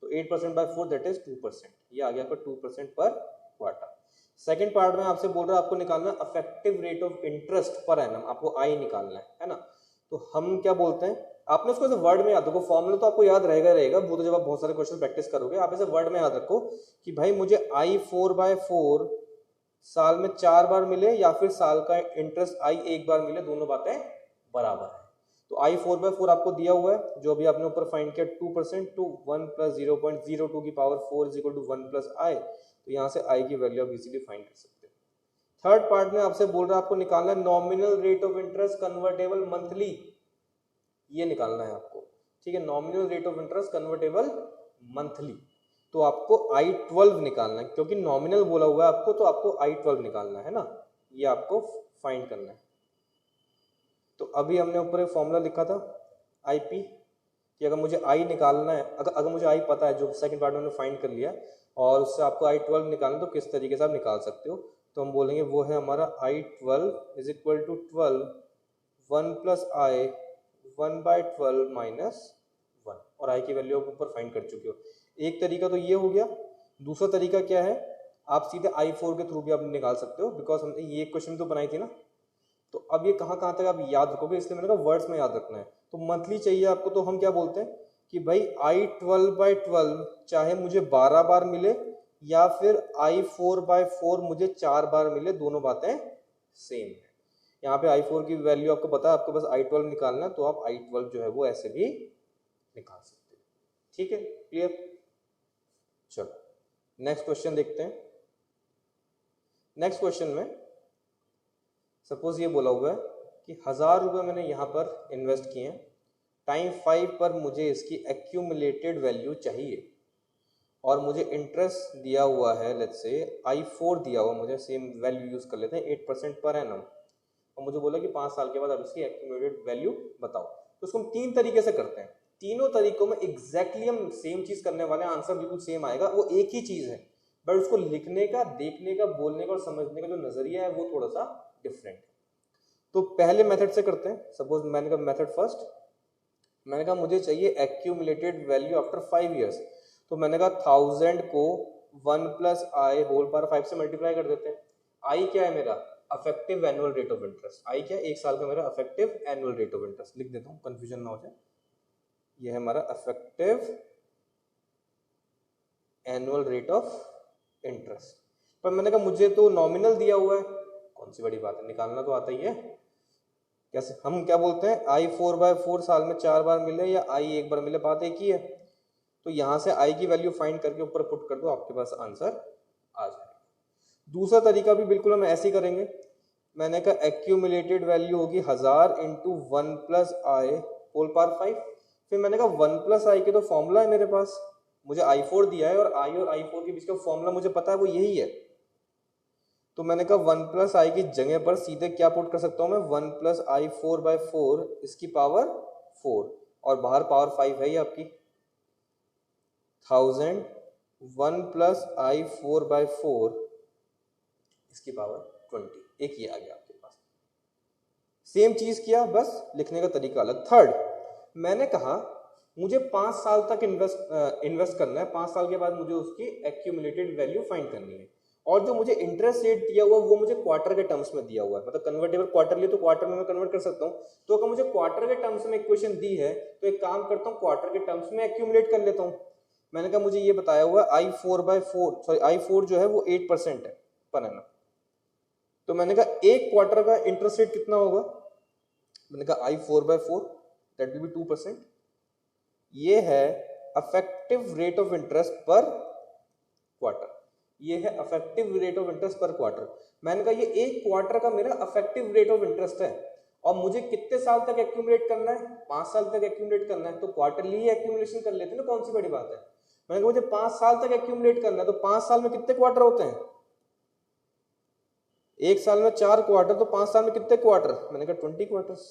तो 8%/4 दैट इज 2%, ये आ गया आपका 2% पर क्वार्टर। सेकंड पार्ट में आपसे बोल रहा है आपको निकालना affective rate of interest per annum, आपको आई निकालना है ना। तो हम क्या बोलते हैं, आपने उसको ऐसे वर्ड में याद रखो, फॉर्मूला तो आपको याद रहेगा वो तो जब आप बहुत सारे क्वेश्चन प्रैक्टिस करोगे, आप ऐसे वर्ड में याद रखो कि भाई मुझे I4/4 साल में 4 बार मिले या फिर साल का इंटरेस्ट I एक बार मिले, दोनों बातें बराबर है। तो I4/4 आपको दिया हुआ है, जो अभी आपने ऊपर फाइंड किया 2%, तो 1 + 0.02 की पावर 4 = 1 + I, तो यहाँ से I की वैल्यू आप इजीली फाइंड कर सकते हो। थर्ड पार्ट में आपसे बोल रहा है आपको निकालना nominal rate of interest convertible monthly, ये निकालना है आपको, ठीक है, nominal rate of interest convertible monthly. तो आपको I12 निकालना है, क्योंकि नॉमिनल बोला हुआ है आपको, तो आपको I12 निकालना है ना, ये आपको फाइंड करना है। तो अभी हमने ऊपर एक फॉर्मूला लिखा था IP कि अगर मुझे I निकालना है, अगर मुझे I पता है, जो सेकंड पार्ट में हमने फाइंड कर लिया, और उससे आपको I12 निकालना, तो किस तरीके से आप निकाल सकते हो, तो हम बोलेंगे वो है हमारा I12 = 12 1 + I 1/12 - 1, और I की वैल्यू आप ऊपर फाइंड कर चुके हो। एक तरीका तो ये हो गया, दूसरा तरीका क्या है, आप सीधे I4 के थ्रू भी आप निकाल सकते हो, बिकॉज हमने ये क्वेश्चन तो बनाई थी ना। तो अब ये कहाँ कहाँ तक आप याद रखोगे, इसलिए मैंने कहा वर्ड्स में याद रखना है। तो मंथली चाहिए आपको, तो हम क्या बोलते हैं कि भाई I12/12 चाहे मुझे 12 बार मिले या फिर I4/4 मुझे 4 बार मिले, दोनों बातें सेम है। यहाँ पे I4 की वैल्यू आपको पता है, आपको बस I12 निकालना है, तो आप I12 जो है वो ऐसे भी निकाल सकते हो। ठीक है, क्लियर। चलो नेक्स्ट क्वेश्चन देखते हैं। नेक्स्ट क्वेश्चन में सपोज ये बोला हुआ है कि 1000 रुपये मैंने यहाँ पर इन्वेस्ट किए हैं, टाइम 5 पर मुझे इसकी एक्यूमुलेटेड वैल्यू चाहिए, और मुझे इंटरेस्ट दिया हुआ है, लेट्स से I4 दिया हुआ, मुझे सेम वैल्यू यूज कर लेते हैं 8% पर एनम, और मुझे बोला कि 5 साल के बाद आप इसकी एक्यूमुलेटेड वैल्यू बताओ। तो उसको हम 3 तरीके से करते हैं, तीनों तरीकों में एग्जैक्टली हम सेम चीज करने वाले हैं, आंसर बिल्कुल सेम आएगा, वो एक ही चीज है, बट उसको लिखने का, देखने का, बोलने का और समझने का जो नजरिया है वो थोड़ा सा डिफरेंट है। तो पहले मेथड से करते हैं। सपोज मैंने कहा मेथड फर्स्ट, मैंने कहा मुझे चाहिए एक्यूमुलेटेड वैल्यू आफ्टर 5 इयर्स, तो मैंने कहा 1000 को 1 प्लस आई होल पावर 5 से मल्टीप्लाई कर देते हैं। आई क्या है मेरा? Effective annual rate of interest. I क्या है? एक साल का मेरा effective annual rate of interest. लिख देता हूँ कंफ्यूजन ना हो जाए। ये है हमारा affective annual rate of interest. पर मैंने कहा मुझे तो नॉमिनल दिया हुआ है, कौन सी बड़ी बात है, निकालना तो आता ही है। कैसे हम क्या बोलते हैं, आई 4/4 साल में 4 बार मिले या आई एक बार मिले, बात एक ही है। तो यहां से आई की वैल्यू फाइंड करके ऊपर पुट कर दो, आपके पास आंसर आ जाएगा। दूसरा तरीका भी बिल्कुल हम ऐसे ही करेंगे। मैंने कहा एक्यूमुलेटेड वैल्यू होगी 1000 into 1 plus I whole power 5। फिर मैंने कहा 1 प्लस आई के तो फॉर्मूला है मेरे पास, मुझे i4 दिया है और i4 के बीच का फॉर्मूला मुझे पता है, वो यही है। तो मैंने कहा 1 प्लस आई की जगह पर सीधे क्या पुट कर सकता हूं मैं, 1 प्लस आई 4/4 इसकी पावर 4, और बाहर पावर 5 है ये आपकी 1000, 1 प्लस आई 4/4 इसकी पावर 20, एक ही आ गया आपके पास। सेम चीज किया, बस लिखने का तरीका अलग। थर्ड, मैंने कहा मुझे 5 साल तक इन्वेस्ट करना है, 5 साल के बाद मुझे उसकी एक्यूमुलेटेड वैल्यू फाइंड करनी है, और जो मुझे इंटरेस्ट रेट दिया हुआ वो मुझे क्वार्टर के टर्म्स में दिया हुआ है, मतलब कन्वर्टेबल क्वार्टरली, तो क्वार्टर में मैं कन्वर्ट कर सकता हूँ। तो अगर मुझे क्वार्टर के टर्म्स में इक्वेशन दी है तो एक काम करता हूँ, क्वार्टर के टर्म्स में एक्यूमुलेट कर लेता हूँ। मैंने कहा मुझे ये बताया हुआ I4 जो है वो 8% है पर एनम। तो मैंने कहा एक क्वार्टर का इंटरेस्ट रेट कितना होगा, मैंने कहा I4/4 दैट विल बी 2%। ये है अफेक्टिव रेट ऑफ इंटरेस्ट पर क्वार्टर, ये है अफेक्टिव रेट ऑफ इंटरेस्ट पर क्वार्टर। मैंने कहा ये एक क्वार्टर का मेरा अफेक्टिव रेट ऑफ इंटरेस्ट है, और मुझे कितने साल तक एक्यूमुलेट करना है, 5 साल तक एक्यूमुलेट करना है, तो क्वार्टरली ही एक्यूमुलेशन कर लेते हैं ना, कौन सी बड़ी बात है। मैंने कहा मुझे 5 साल तक एक्यूमुलेट करना है, तो 5 साल में कितने क्वार्टर होते हैं, एक साल में 4 क्वार्टर, तो 5 साल में कितने क्वार्टर, मैंने कहा 20 क्वार्टर्स।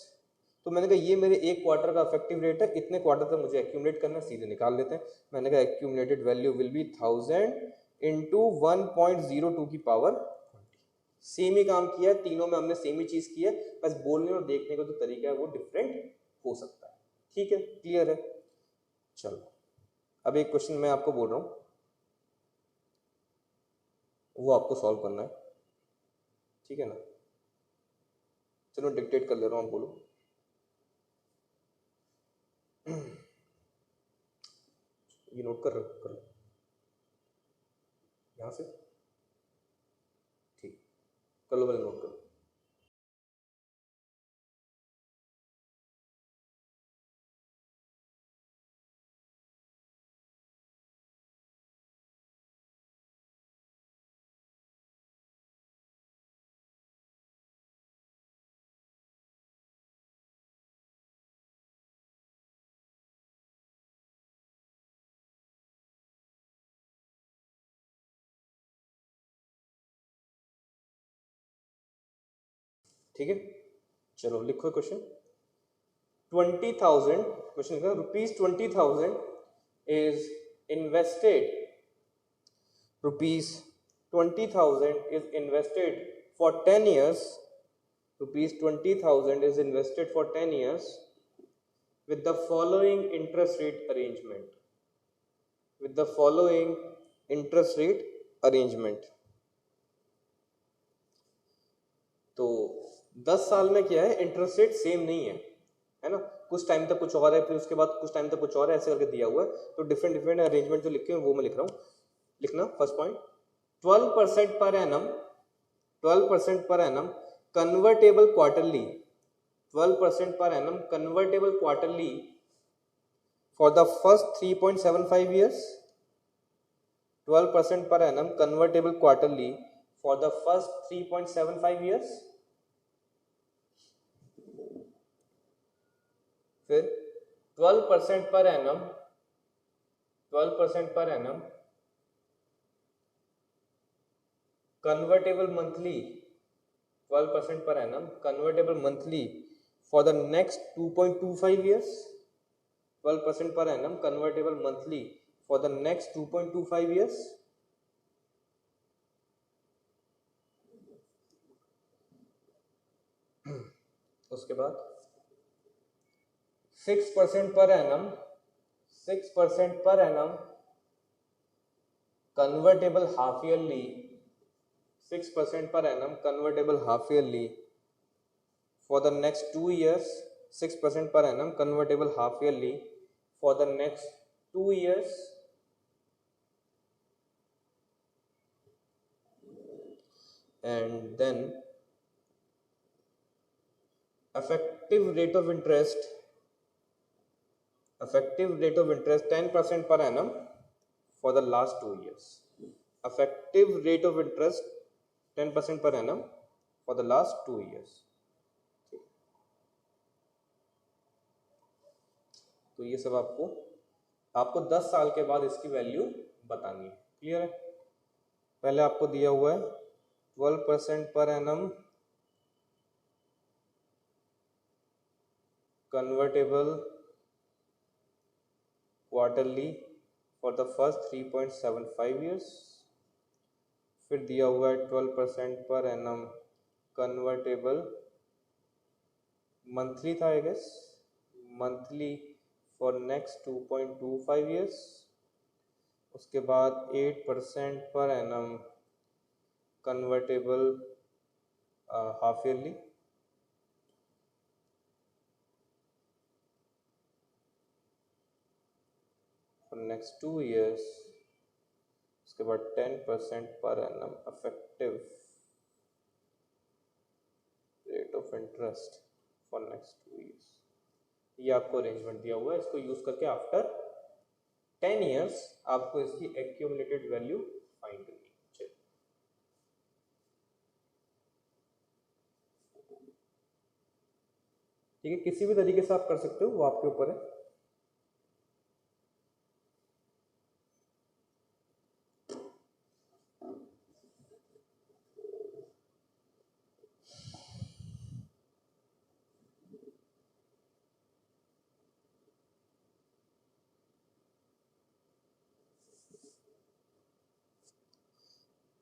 तो मैंने कहा ये मेरे एक क्वार्टर का अफेक्टिव रेट है, इतने क्वार्टर तक मुझे एक्यूमुलेट करना है, सीधे निकाल लेते हैं। मैंने कहा accumulated value will B 1000 into 1.02 की पावर 20। सेम ही काम किया है, तीनों में हमने सेम ही चीज की है, बस बोलने और देखने का जो तरीका है वो डिफरेंट हो सकता है। ठीक है, क्लियर है। चलो अब एक क्वेश्चन मैं आपको बोल रहा हूं, वो आपको सॉल्व करना है, ठीक है ना। चलो डिक्टेट कर ले रहा हूं, आप बोलो। ये नोट कर लो यहां से, ठीक, कर लो, पहले नोट करो। ठीक है, चलो लिखो क्वेश्चन। 20,000 क्वेश्चन लिखा, ₹20,000 is invested, ₹20,000 is invested for 10 years, ₹20,000 is invested for 10 years with the following interest rate arrangement, with the following interest rate arrangement। तो 10 साल में क्या है, इंटरेस्ट रेट सेम नहीं है ना, कुछ टाइम तक कुछ और है, फिर उसके बाद कुछ टाइम तक कुछ और है, ऐसे करके दिया हुआ है। तो डिफरेंट डिफरेंट अरेंजमेंट जो लिखे हैं वो मैं लिख रहा हूँ। लिखना फर्स्ट पॉइंट, 12% पर एनम, 12% पर annum convertible quarterly, 12% per annum convertible quarterly for the first 3.75 years, 12% per annum convertible quarterly for the first 3.75 years, फिर 12% per annum, 12% per annum convertible monthly, 12% per annum convertible monthly for the next 2.25 years, 12% per annum convertible monthly for the next 2.25 years, उसके बाद 6% per annum, 6% per annum convertible half yearly 6% per annum, convertible half yearly for the next 2 years, 6% per annum, convertible half yearly for the next 2 years, and then effective rate of interest 10% per annum for the last 2 years. Effective rate of interest 10% per annum for the last 2 years. तो ये सब आपको 10 साल के बाद इसकी value बतानी है. क्लियर है? पहले आपको दिया हुआ है 12% पर annum convertible quarterly for the first 3.75 years. फिर दिया हुआ है 12% पर एनम कन्वर्टेबल मंथली था, I guess, monthly for next 2.25 years. उसके बाद 8% पर annum convertible half yearly. For next 2 years. उसके बाद 10% पर annum effective rate of interest for next 2 years. ये आपको अरेंजमेंट दिया हुआ है. इसको यूज करके आफ्टर 10 ईयर्स आपको इसकी एक्यूमुलेटेड वैल्यू फाइंड करनी है. ठीक है, किसी भी तरीके से आप कर सकते हो, वो आपके ऊपर है.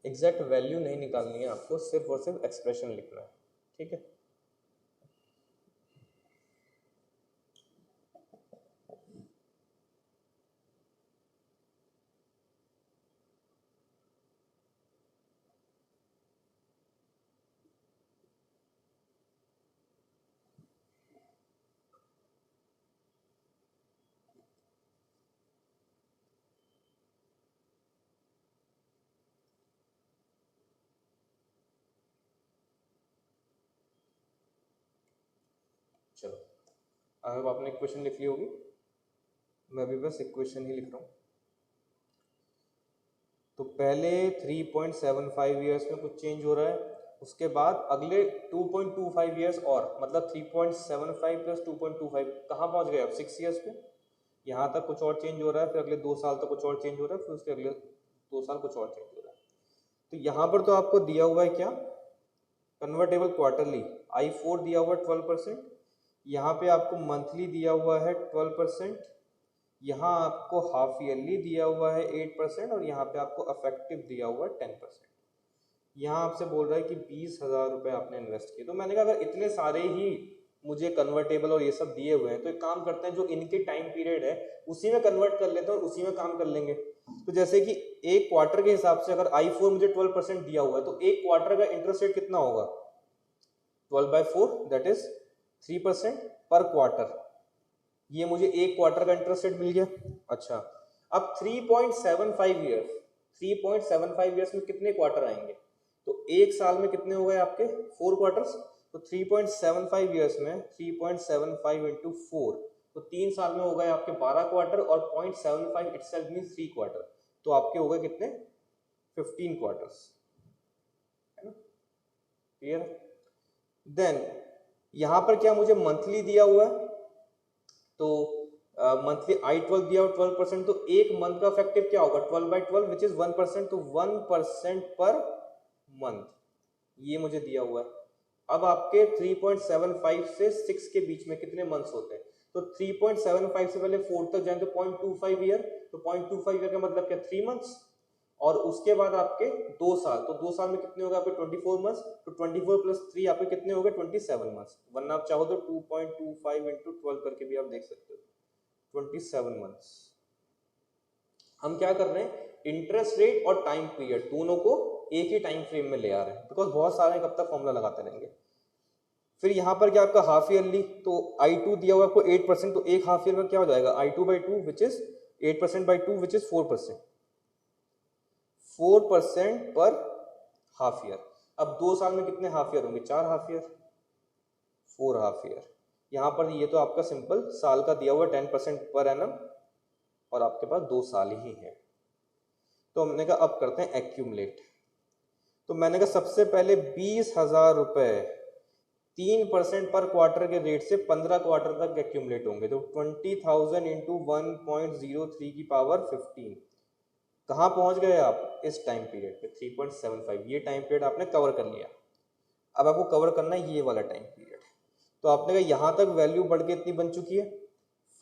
एग्जैक्ट वैल्यू नहीं निकालनी है आपको, सिर्फ और सिर्फ एक्सप्रेशन लिखना है. ठीक है. चलो, अब आपने इक्वेशन लिख ली होगी. मैं भी बस इक्वेशन ही लिख रहा हूँ. तो पहले 3.75 ईयर्स में कुछ चेंज हो रहा है. उसके बाद अगले 2.25 ईयर्स और, मतलब 3.75 प्लस 2.25 कहाँ पहुँच गए अब? 6 ईयर्स पे. यहाँ तक कुछ और चेंज हो रहा है, फिर अगले 2 साल तक कुछ और चेंज हो रहा है, फिर उसके अगले 2 साल कुछ और चेंज हो रहा है. तो यहाँ पर तो आपको दिया हुआ है क्या? कन्वर्टेबल क्वार्टरली I4 दिया हुआ है 12%. यहाँ पे आपको मंथली दिया हुआ है 12%. यहाँ आपको हाफ ईयरली दिया हुआ है 8% और यहाँ पे आपको अफेक्टिव दिया हुआ है 10%. यहाँ आपसे बोल रहा है कि 20,000 रुपये आपने इन्वेस्ट किए. तो मैंने कहा अगर इतने सारे ही मुझे कन्वर्टेबल और ये सब दिए हुए हैं तो एक काम करते हैं, जो इनके टाइम पीरियड है उसी में कन्वर्ट कर लेते हैं और उसी में काम कर लेंगे. तो जैसे कि एक क्वार्टर के हिसाब से अगर I4 मुझे 12% दिया हुआ है तो एक क्वार्टर का इंटरेस्ट रेट कितना होगा? 12/4 दैट इज 3% पर क्वार्टर. ये मुझे एक क्वार्टर का इंटरेस्ट रेट मिल गया. अच्छा, अब 3.75 ईयर्स में कितने क्वार्टर आएंगे? तो एक साल में कितने हो गए आपके? 4 क्वार्टर्स. तो 3.75 ईयर्स में 3.75 इंटू 4, तो 3 साल में हो गए आपके 12 क्वार्टर और 0.75 इटसेल्फ मींस 3 क्वार्टर. तो आपके हो गए कितने? 15 क्वार्टर्स. है ना? क्लियर? देन यहां पर क्या मुझे मंथली दिया हुआ है? तो मंथली I12 दिया हुआ 12%. तो एक मंथ का इफेक्टिव क्या होगा? 12/12 विच इज 1%. तो 1% पर मंथ ये मुझे दिया हुआ है. अब आपके 3.75 से 6 के बीच में कितने मंथ्स होते हैं? तो 3.75 से पहले 4 तक जाए तो 0.25 ईयर. तो 0.25 ईयर का मतलब क्या? 3 मंथ्स. और उसके बाद आपके 2 साल. तो 2 साल में कितने हो गए आपके? 24 मंथ्स. तो 24 प्लस 3 आपके कितने हो गए? 27 मंथ्स. वरना आप चाहो तो 2.25 इंटू 12 करके भी आप देख सकते हो. 27 मंथ्स. हम क्या कर रहे हैं, इंटरेस्ट रेट और टाइम पीरियड दोनों को एक ही टाइम फ्रेम में ले आ रहे हैं, बिकॉज बहुत सारे कब तक फॉर्मूला लगाते रहेंगे। फिर यहाँ पर क्या आपका हाफ ईयरली, तो I2 दिया हुआ आपको 8%, तो एक हाफ ईयर में क्या हो जाएगा, I2/2 which is 8%/2 which is 4%, 4% पर हाफ ईयर। अब 2 साल में कितने हाफ ईयर होंगे, 4 हाफ ईयर, 4 हाफ ईयर। यहाँ पर ये तो आपका सिंपल साल का दिया हुआ 10% पर एनम, और आपके पास 2 साल ही है। तो हमने कहा अब करते हैं एक्यूमुलेट। तो मैंने कहा सबसे पहले 20,000 रुपए 3% पर क्वार्टर के रेट से 15 क्वार्टर तक एक्यूमुलेट होंगे। तो 20,000 इंटू 1.03 की पावर 15, कहाँ पहुंच गए आप, इस टाइम पीरियड पे 3.75। ये टाइम पीरियड आपने कवर कर लिया। अब आपको कवर करना है ये वाला टाइम पीरियड। तो आपने कहा यहाँ तक वैल्यू बढ़ के इतनी बन चुकी है।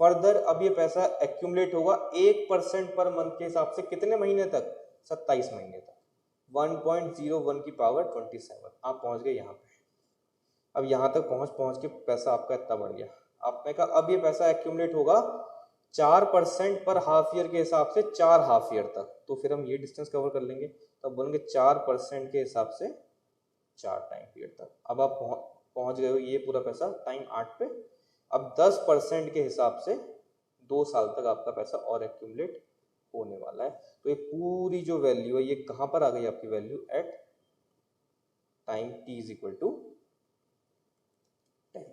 फर्दर अब ये पैसा एक्यूमुलेट होगा 1% पर मंथ के हिसाब से कितने महीने तक, 27 महीने तक, 1.01 की पावर 27। आप पहुंच गए यहाँ पे। अब यहाँ तक पहुंच के पैसा आपका इतना बढ़ गया। आपने कहा अब ये पैसा एक्यूमुलेट होगा 4% पर हाफ ईयर के हिसाब से 4 हाफ ईयर तक। तो फिर हम ये डिस्टेंस कवर कर लेंगे, तो बोलेंगे 4% के हिसाब से 4 टाइम पीरियड तक। अब आप पहुंच गए हो ये पूरा पैसा टाइम 8 पे। अब 10% के हिसाब से 2 साल तक आपका पैसा और एक्यूमुलेट होने वाला है। तो ये पूरी जो वैल्यू है ये कहाँ पर आ गई आपकी value, at time t is equal to 10।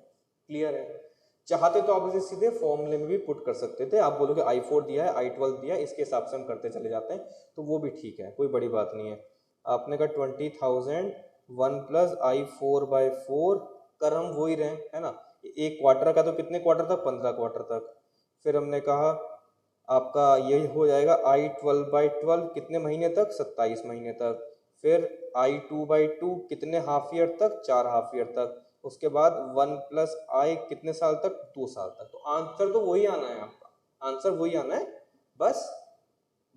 Clear है। चाहते तो आप इसे सीधे फॉर्मूले में भी पुट कर सकते थे। आप बोलोगे I4 दिया है, I12 दिया है, इसके हिसाब से हम करते चले जाते हैं, तो वो भी ठीक है, कोई बड़ी बात नहीं है। आपने कहा 20,000 1 प्लस I4/4 कर हम वो ही रहे, है ना। एक क्वार्टर का तो कितने क्वार्टर तक, 15 क्वार्टर तक। फिर हमने कहा आपका यही हो जाएगा I12/12 कितने महीने तक, 27 महीने तक। फिर I2/2 कितने हाफ ईयर तक, 4 हाफ ईयर तक। उसके बाद 1 प्लस I कितने साल तक, 2 साल तक। तो आंसर तो वही आना है आपका, आंसर वही आना है, बस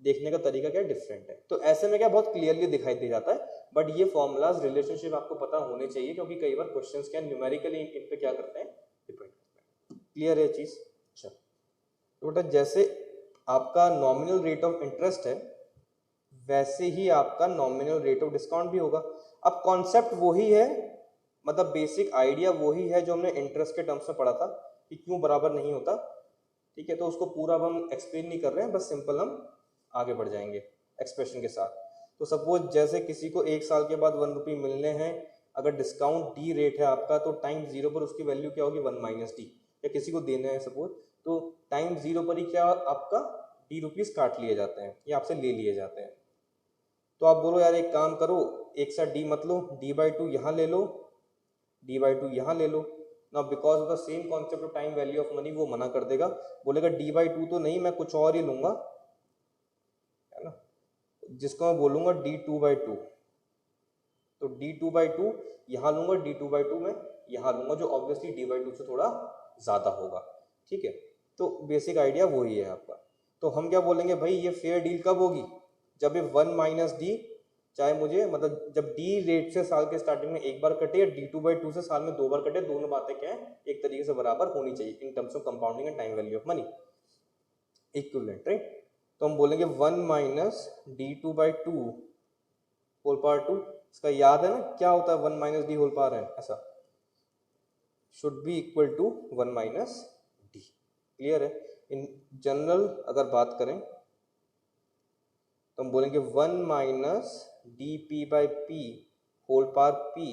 देखने का तरीका क्या डिफरेंट है। तो ऐसे में क्या बहुत क्लियरली दिखाई दे जाता है। बट ये फॉर्मूलाज रिलेशनशिप आपको पता होने चाहिए, क्योंकि कई बार क्वेश्चंस क्या न्यूमेरिकली इन पे क्या करते हैं, डिपेंड करते हैं। क्लियर है चीज। अच्छा, तो बेटा जैसे आपका नॉमिनल रेट ऑफ इंटरेस्ट है, वैसे ही आपका नॉमिनल रेट ऑफ डिस्काउंट भी होगा। अब कॉन्सेप्ट वही है, मतलब बेसिक आइडिया वही है जो हमने इंटरेस्ट के टर्म्स में पढ़ा था कि क्यों बराबर नहीं होता। ठीक है, तो उसको पूरा अब हम एक्सप्लेन नहीं कर रहे हैं, बस सिंपल हम आगे बढ़ जाएंगे एक्सप्रेशन के साथ। तो सपोज जैसे किसी को 1 साल के बाद 1 रुपये मिलने हैं, अगर डिस्काउंट डी रेट है आपका, तो टाइम 0 पर उसकी वैल्यू क्या होगी, 1 माइनस डी। या किसी को देना है सपोज, तो टाइम 0 पर ही क्या आपका डी रुपीज़ काट लिए जाते हैं या आपसे ले लिए जाते हैं। तो आप बोलो यार एक काम करो, एक साथ डी मत लो, D/2 यहाँ ले लो, D/2 यहाँ ले लो ना। Because of the same concept of time value of money वो मना कर देगा, बोलेगा D/2 तो नहीं, मैं कुछ और ही लूंगा, है ना, जिसको मैं बोलूंगा D2/2। तो D2/2 यहाँ लूंगा, D2/2 में यहाँ लूंगा, जो ऑब्वियसली D/2 से थोड़ा ज़्यादा होगा। ठीक है, तो बेसिक आइडिया वही है आपका। तो हम क्या बोलेंगे भाई, ये फेयर डील कब होगी, जब ये 1 माइनस डी, चाहे मुझे मतलब जब डी रेट से साल के स्टार्टिंग में एक बार कटे या D2/2 से साल में 2 बार कटे, दोनों बातें क्या है एक तरीके से बराबर होनी चाहिए in terms of compounding and time value of money, equivalent, right. तो हम बोलेंगे 1 माइनस D2/2 होल पावर 2। इसका याद है ना क्या होता है, 1 माइनस डी होल पावर है, ऐसा should be equal to 1 minus D. Clear है। इन जनरल अगर बात करें तो हम बोलेंगे 1 minus D P by P whole power P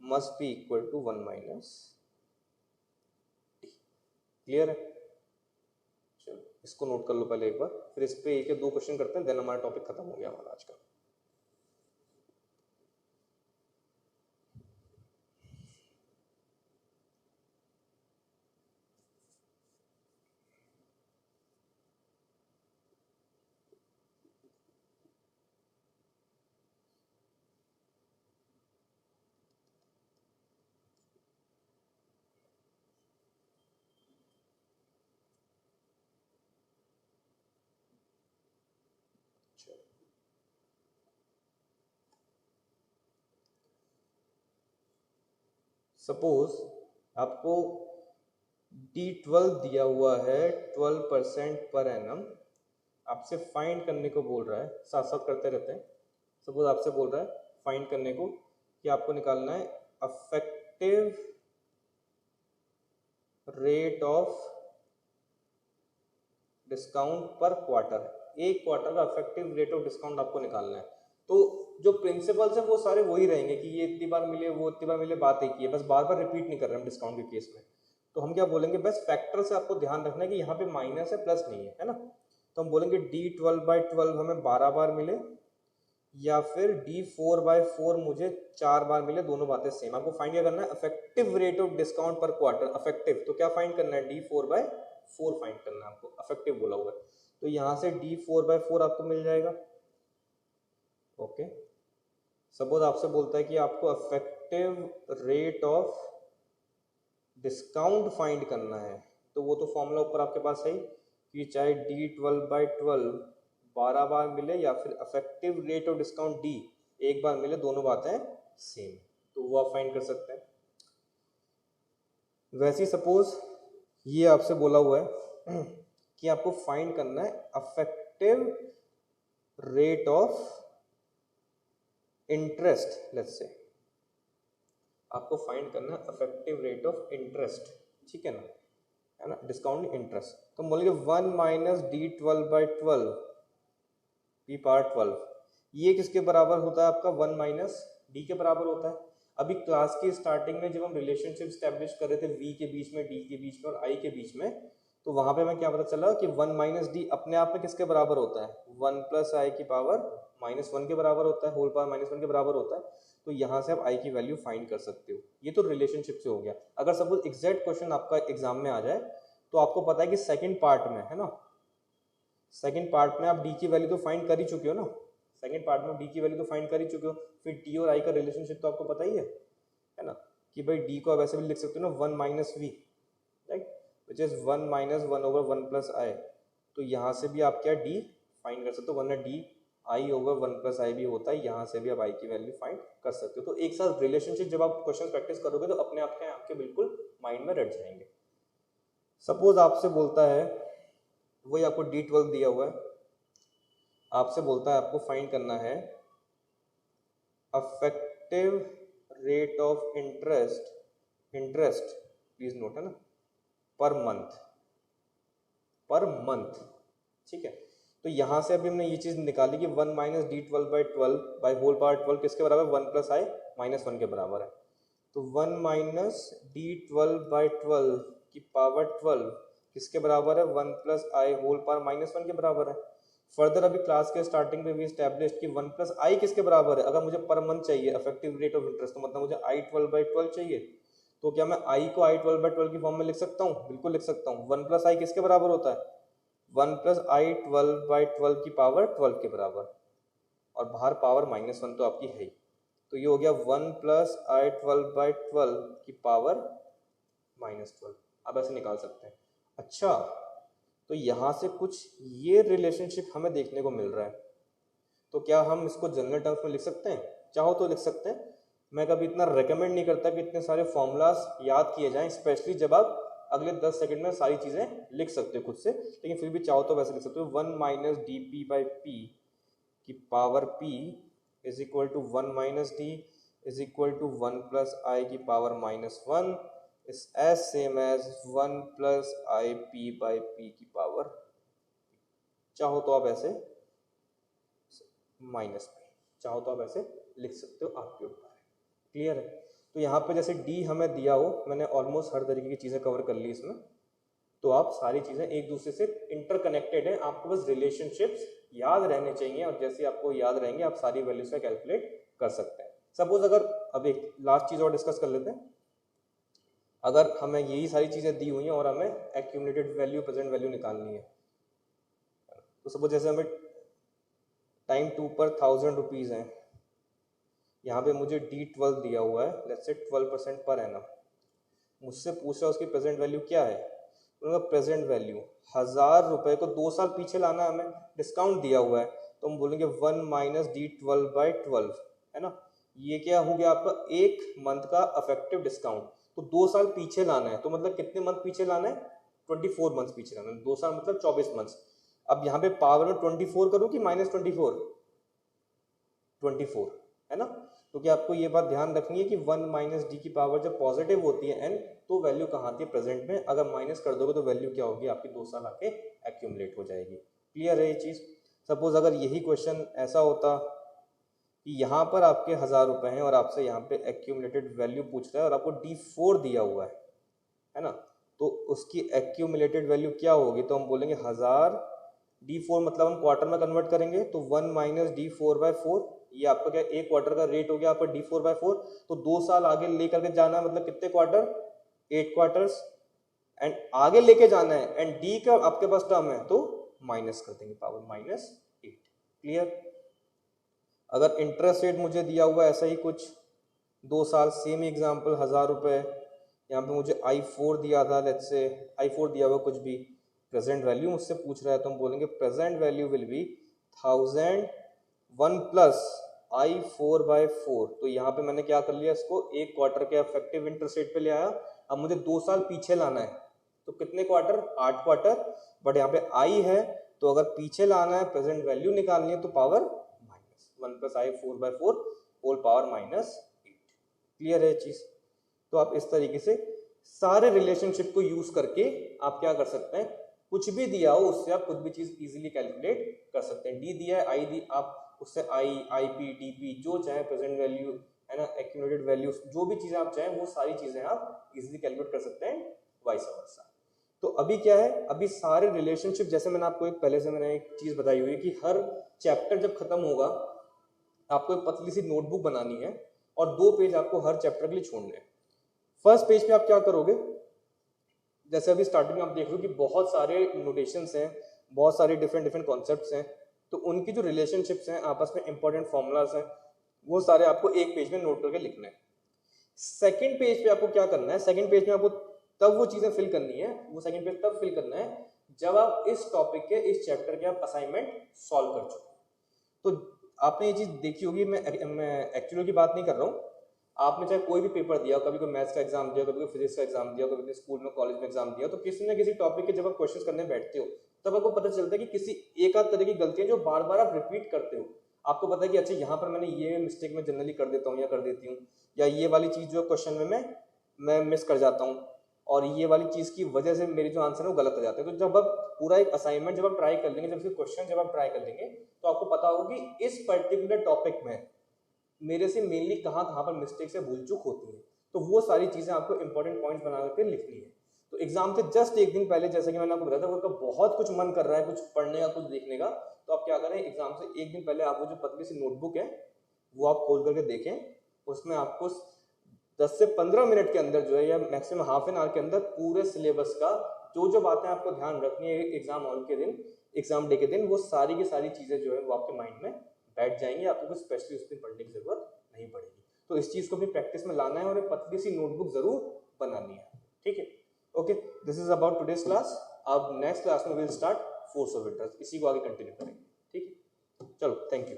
must be equal to 1 minus D. Clear है। चलो इसको नोट कर लो पहले एक बार, फिर इस पे एक या दो क्वेश्चन करते हैं, देन हमारा टॉपिक खत्म हो गया हमारा आज का। सपोज आपको D12 दिया हुआ है 12% पर एनम, आपसे फाइंड करने को बोल रहा है, साथ साथ करते रहते हैं। सपोज आपसे बोल रहा है फाइंड करने को कि आपको निकालना है अफेक्टिव रेट ऑफ डिस्काउंट पर क्वार्टर, एक क्वार्टर का अफेक्टिव रेट ऑफ डिस्काउंट आपको निकालना है। तो जो प्रिंसिपल्स हैं वो सारे वही रहेंगे कि ये इतनी बार मिले, वो इतनी बार मिले, बात एक ही है, बस बार बार रिपीट नहीं कर रहे हम डिस्काउंट के केस में। तो हम क्या बोलेंगे, बस फैक्टर से आपको ध्यान रखना है कि यहाँ पे माइनस है प्लस नहीं है ना। तो हम बोलेंगे D12/12 हमें 12 बार मिले या फिर D4/4 मुझे 4 बार मिले, दोनों बातें सेम। आपको फाइंड क्या करना है, अफेक्टिव रेट ऑफ डिस्काउंट पर क्वार्टर। अफेक्टिव तो क्या फाइंड करना है, D4/4 फाइंड करना है आपको, अफेक्टिव बोला हुआ है। तो यहाँ से D4/4 आपको मिल जाएगा। ओके, सपोज आपसे बोलता है कि आपको affective rate of discount find करना है, तो वो तो फॉर्मूला ऊपर आपके पास है कि चाहे D12/12 12 बार मिले या फिर affective rate of discount D एक बार मिले, दोनों बातें सेम, तो वो आप फाइंड कर सकते हैं। वैसे ही सपोज ये आपसे बोला हुआ है कि आपको फाइंड करना है affective rate of interest, let's say आपको फाइंड करना है अफेक्टिव रेट ऑफ इंटरेस्ट, ठीक है ना, डिस्काउंट इंटरेस्ट। तो बोलेंगे 1 माइनस D12/12 P/12, ये किसके बराबर होता है आपका, 1 माइनस D के बराबर होता है। अभी क्लास की स्टार्टिंग में जब हम रिलेशनशिप स्टैब्लिश कर रहे थे V के बीच में, D के बीच में और I के बीच में, तो वहां पे हमें क्या पता चला कि 1 माइनस D अपने आप में किसके बराबर होता है, 1 प्लस I की पावर -1 के बराबर होता है, होल पावर -1 के बराबर होता है। तो यहाँ से आप I की वैल्यू फाइंड कर सकते हो। ये तो रिलेशनशिप से हो गया। अगर सपोज एग्जैक्ट क्वेश्चन आपका एग्जाम में आ जाए तो आपको पता है कि सेकंड पार्ट में है ना, सेकंड पार्ट में आप D की वैल्यू तो फाइंड कर ही चुके हो ना, सेकंड पार्ट में D की वैल्यू तो फाइंड कर ही चुके हो, फिर D और I का रिलेशनशिप तो आपको पता ही है ना, कि भाई D को आप ऐसे भी लिख सकते हो ना, 1 minus V, right, which is 1 minus 1/1 plus I। तो यहाँ से भी आप क्या D फाइंड कर सकते हो, वरना D I/1 प्लस I भी होता है, यहाँ से भी आप I की वैल्यू फाइंड कर सकते हो। तो एक साथ रिलेशनशिप जब आप क्वेश्चन प्रैक्टिस करोगे तो अपने आप के आपके बिल्कुल माइंड में रट जाएंगे। सपोज आपसे बोलता है, वही आपको D12 दिया हुआ है, आपसे बोलता है आपको फाइंड करना है affective rate of interest, interest please note है ना, पर मंथ, ठीक है। तो यहाँ से अभी हमने ये चीज़ निकाली कि 1 minus D12/12 by whole power 12 किसके बराबर, 1 प्लस I -1 के बराबर है। तो 1 माइनस D12/12 की पावर 12 किसके बराबर है, 1 प्लस I होल पावर -1 के बराबर है। फर्दर अभी क्लास के स्टार्टिंग में भी एस्टैब्लिश कि 1 प्लस I किसके बराबर है, अगर मुझे पर मंथ चाहिए अफेक्टिव रेट ऑफ इंटरेस्ट, तो मतलब मुझे I12/12 चाहिए। तो क्या मैं I को I12/12 की फॉर्म में लिख सकता हूँ, बिल्कुल लिख सकता हूँ। 1 प्लस I किसके बराबर होता है, 1 प्लस I12/12 की पावर 12 के बराबर, और बाहर पावर -1 तो आपकी है ही। तो ये हो गया 1 प्लस I12/12 की पावर -12, आप ऐसे निकाल सकते हैं। अच्छा, तो यहाँ से कुछ ये रिलेशनशिप हमें देखने को मिल रहा है, तो क्या हम इसको जनरल टर्म्स में लिख सकते हैं, चाहो तो लिख सकते हैं। मैं कभी इतना रेकमेंड नहीं करता कि इतने सारे फॉर्मूलाज याद किए जाएं, स्पेशली जब आप अगले 10 सेकंड में सारी चीज़ें लिख सकते हो खुद से, लेकिन फिर भी चाहो तो वैसे लिख सकते हो। 1 माइनस DP/P की power P is equal to 1 minus D is equal to 1 plus I की power -1 is as same as 1 plus IP/P की पावर, चाहो तो आप ऐसे माइनस में, चाहो तो आप ऐसे लिख सकते हो, आपके ऊपर है। क्लियर है। तो यहाँ पे जैसे D हमें दिया हो, मैंने ऑलमोस्ट हर तरीके की चीज़ें कवर कर ली इसमें, तो आप सारी चीज़ें एक दूसरे से इंटरकनेक्टेड हैं, आपको बस रिलेशनशिप्स याद रहने चाहिए, और जैसे आपको याद रहेंगे आप सारी वैल्यूज का कैलकुलेट कर सकते हैं। सपोज अगर अब एक लास्ट चीज़ और डिस्कस कर लेते हैं, अगर हमें यही सारी चीज़ें दी हुई हैं और हमें एक्यूमुलेटेड वैल्यू, प्रेजेंट वैल्यू निकालनी है, तो सपोज जैसे हमें टाइम 2 पर 1000 रुपीज़ हैं, यहाँ पे मुझे D12 दिया हुआ है, लेट्स से 12% पर एनम, मुझसे पूछा उसकी प्रेजेंट वैल्यू क्या है, उनका प्रेजेंट वैल्यू 1000 रुपये को 2 साल पीछे लाना, हमें डिस्काउंट दिया हुआ है, तो हम बोलेंगे 1 माइनस D12/12 है ना। ये क्या हो गया आपका, एक मंथ का अफेक्टिव डिस्काउंट, तो 2 साल पीछे लाना है, तो मतलब कितने मंथ पीछे लाना है, 24 मंथ पीछे लाना है, 2 साल मतलब 24 मंथ। अब यहाँ पे पावर में 24 करूँ कि -24? 24 है ना। क्योंकि आपको ये बात ध्यान रखनी है कि 1 माइनस डी की पावर जब पॉजिटिव होती है n, तो वैल्यू कहाँ आती है प्रेजेंट में, अगर माइनस कर दोगे तो वैल्यू क्या होगी आपकी 2 साल आके एक्यूमुलेट हो जाएगी। क्लियर है ये चीज़। सपोज अगर यही क्वेश्चन ऐसा होता कि यहाँ पर आपके 1000 रुपये हैं और आपसे यहाँ पे एक्यूमुलेटेड वैल्यू पूछ रहा है और आपको D4 दिया हुआ है ना, तो उसकी एक्यूमुलेटेड वैल्यू क्या होगी, तो हम बोलेंगे 1000 D4 मतलब हम क्वार्टर में कन्वर्ट करेंगे तो 1 माइनस D4/4, ये आपका क्या एक क्वार्टर का रेट हो गया आपका D4/4। तो 2 साल आगे लेकर के जाना है, मतलब कितने क्वार्टर, 8 क्वार्टर्स, एंड आगे लेके जाना है एंड डी का आपके पास टर्म है तो माइनस कर देंगे पावर -8। क्लियर। अगर इंटरेस्ट रेट मुझे दिया हुआ है ऐसा ही कुछ 2 साल, सेम एग्जांपल 1000 रुपये, यहाँ पे मुझे I4 दिया था, लेट्स से I4 दिया हुआ कुछ भी, प्रेजेंट वैल्यू मुझसे पूछ रहा है तो हम बोलेंगे present value will B 1001 plus I4/4। तो यहाँ पे मैंने क्या कर लिया, इसको एक क्वार्टर के इफेक्टिव इंटरेस्ट रेट पे ले आया। अब मुझे 2 साल पीछे लाना है तो कितने क्वार्टर, 8 क्वार्टर, बट यहाँ पे I है तो अगर पीछे लाना है प्रेजेंट वैल्यू निकालनी है तो power -1 plus I4/4 whole power -8। Clear है चीज। तो आप इस तरीके से सारे रिलेशनशिप को यूज करके आप क्या कर सकते हैं, कुछ भी दिया हो उससे आप कुछ भी चीज इजीली कैलकुलेट कर सकते हैं। डी दिया है, आई दी, आप उससे आई, आईपी, डीपी जो चाहे, प्रेजेंट वैल्यू है ना, एक्यूमुलेटेड वैल्यू, जो भी चीजें आप चाहें वो सारी चीजें आप इजीली कैलकुलेट कर सकते हैं, वाइस वर्सा। तो अभी क्या है, अभी सारे रिलेशनशिप, जैसे मैंने आपको पहले से मैंने एक चीज बताई हुई है कि हर चैप्टर जब खत्म होगा आपको एक पतली सी नोटबुक बनानी है और 2 पेज आपको हर चैप्टर के लिए छोड़ने हैं। फर्स्ट पेज पे आप क्या करोगे, जैसे अभी स्टार्टिंग में आप देख रहे हो कि बहुत सारे नोटेशंस हैं, बहुत सारे डिफरेंट कॉन्सेप्ट्स हैं, तो उनकी जो रिलेशनशिप्स हैं आपस में इंपॉर्टेंट फॉर्मूलाज हैं, वो सारे आपको एक पेज में नोट करके लिखना है। सेकंड पेज पे आपको क्या करना है, सेकंड पेज में आपको तब वो चीजें फिल करनी है, वो सेकंड पेज तब फिल करना है जब आप इस टॉपिक के, इस चैप्टर के आप असाइनमेंट सॉल्व कर चुके। तो आपने ये चीज देखी होगी, मैं एक्चुअली की बात नहीं कर रहा हूँ, आपने चाहे कोई भी पेपर दिया, कभी कोई मैथ्स का एग्जाम दिया, कभी कोई फिजिक्स का एग्जाम दिया, कभी स्कूल में कॉलेज में एग्जाम दिया, तो किसी न किसी टॉपिक के जब आप क्वेश्चन करने बैठते हो तब आपको पता चलता है कि किसी एक आध तरह की गलतियां जो बार बार आप रिपीट करते हो, आपको पता है कि अच्छा यहाँ पर मैंने ये मिस्टेक में जनरली कर देता हूँ या कर देती हूँ, या ये वाली चीज जो क्वेश्चन में मैं मिस कर जाता हूँ और ये वाली चीज की वजह से मेरी जो आंसर है वो गलत हो जाते हैं। तो जब आप पूरा एक असाइनमेंट जब आप ट्राई कर लेंगे, जब क्वेश्चन जब आप ट्राई कर लेंगे तो आपको पता होगा कि इस पर्टिकुलर टॉपिक में मेरे से मेनली कहाँ पर मिस्टेक से भूल चूक होती है। तो वो सारी चीजें आपको इंपॉर्टेंट पॉइंट बना करके लिखनी है। तो एग्जाम से जस्ट एक दिन पहले, जैसे कि मैंने आपको बताया था, आपका बहुत कुछ मन कर रहा है कुछ पढ़ने का, कुछ देखने का, तो आप क्या करें, एग्जाम से एक दिन पहले आप वो जो पतली सी नोटबुक है वो आप खोल करके देखें, उसमें आपको 10 से 15 मिनट के अंदर जो है, या मैक्सिमम हाफ एन आवर के अंदर पूरे सिलेबस का जो बातें आपको ध्यान रखनी है एग्जाम हॉल के दिन, एग्जाम डे के दिन, वो सारी की सारी चीजें जो है वो आपके माइंड में बैठ जाएंगी, आपको कुछ स्पेशली उस दिन पढ़ने की जरूरत नहीं पड़ेगी। तो इस चीज को भी प्रैक्टिस में लाना है और एक पतली सी नोटबुक जरूर बनानी है। ठीक है, okay, this is about today's class. अब नेक्स्ट क्लास में will start force of interest, इसी को आगे कंटिन्यू करेंगे। ठीक है, चलो, थैंक यू।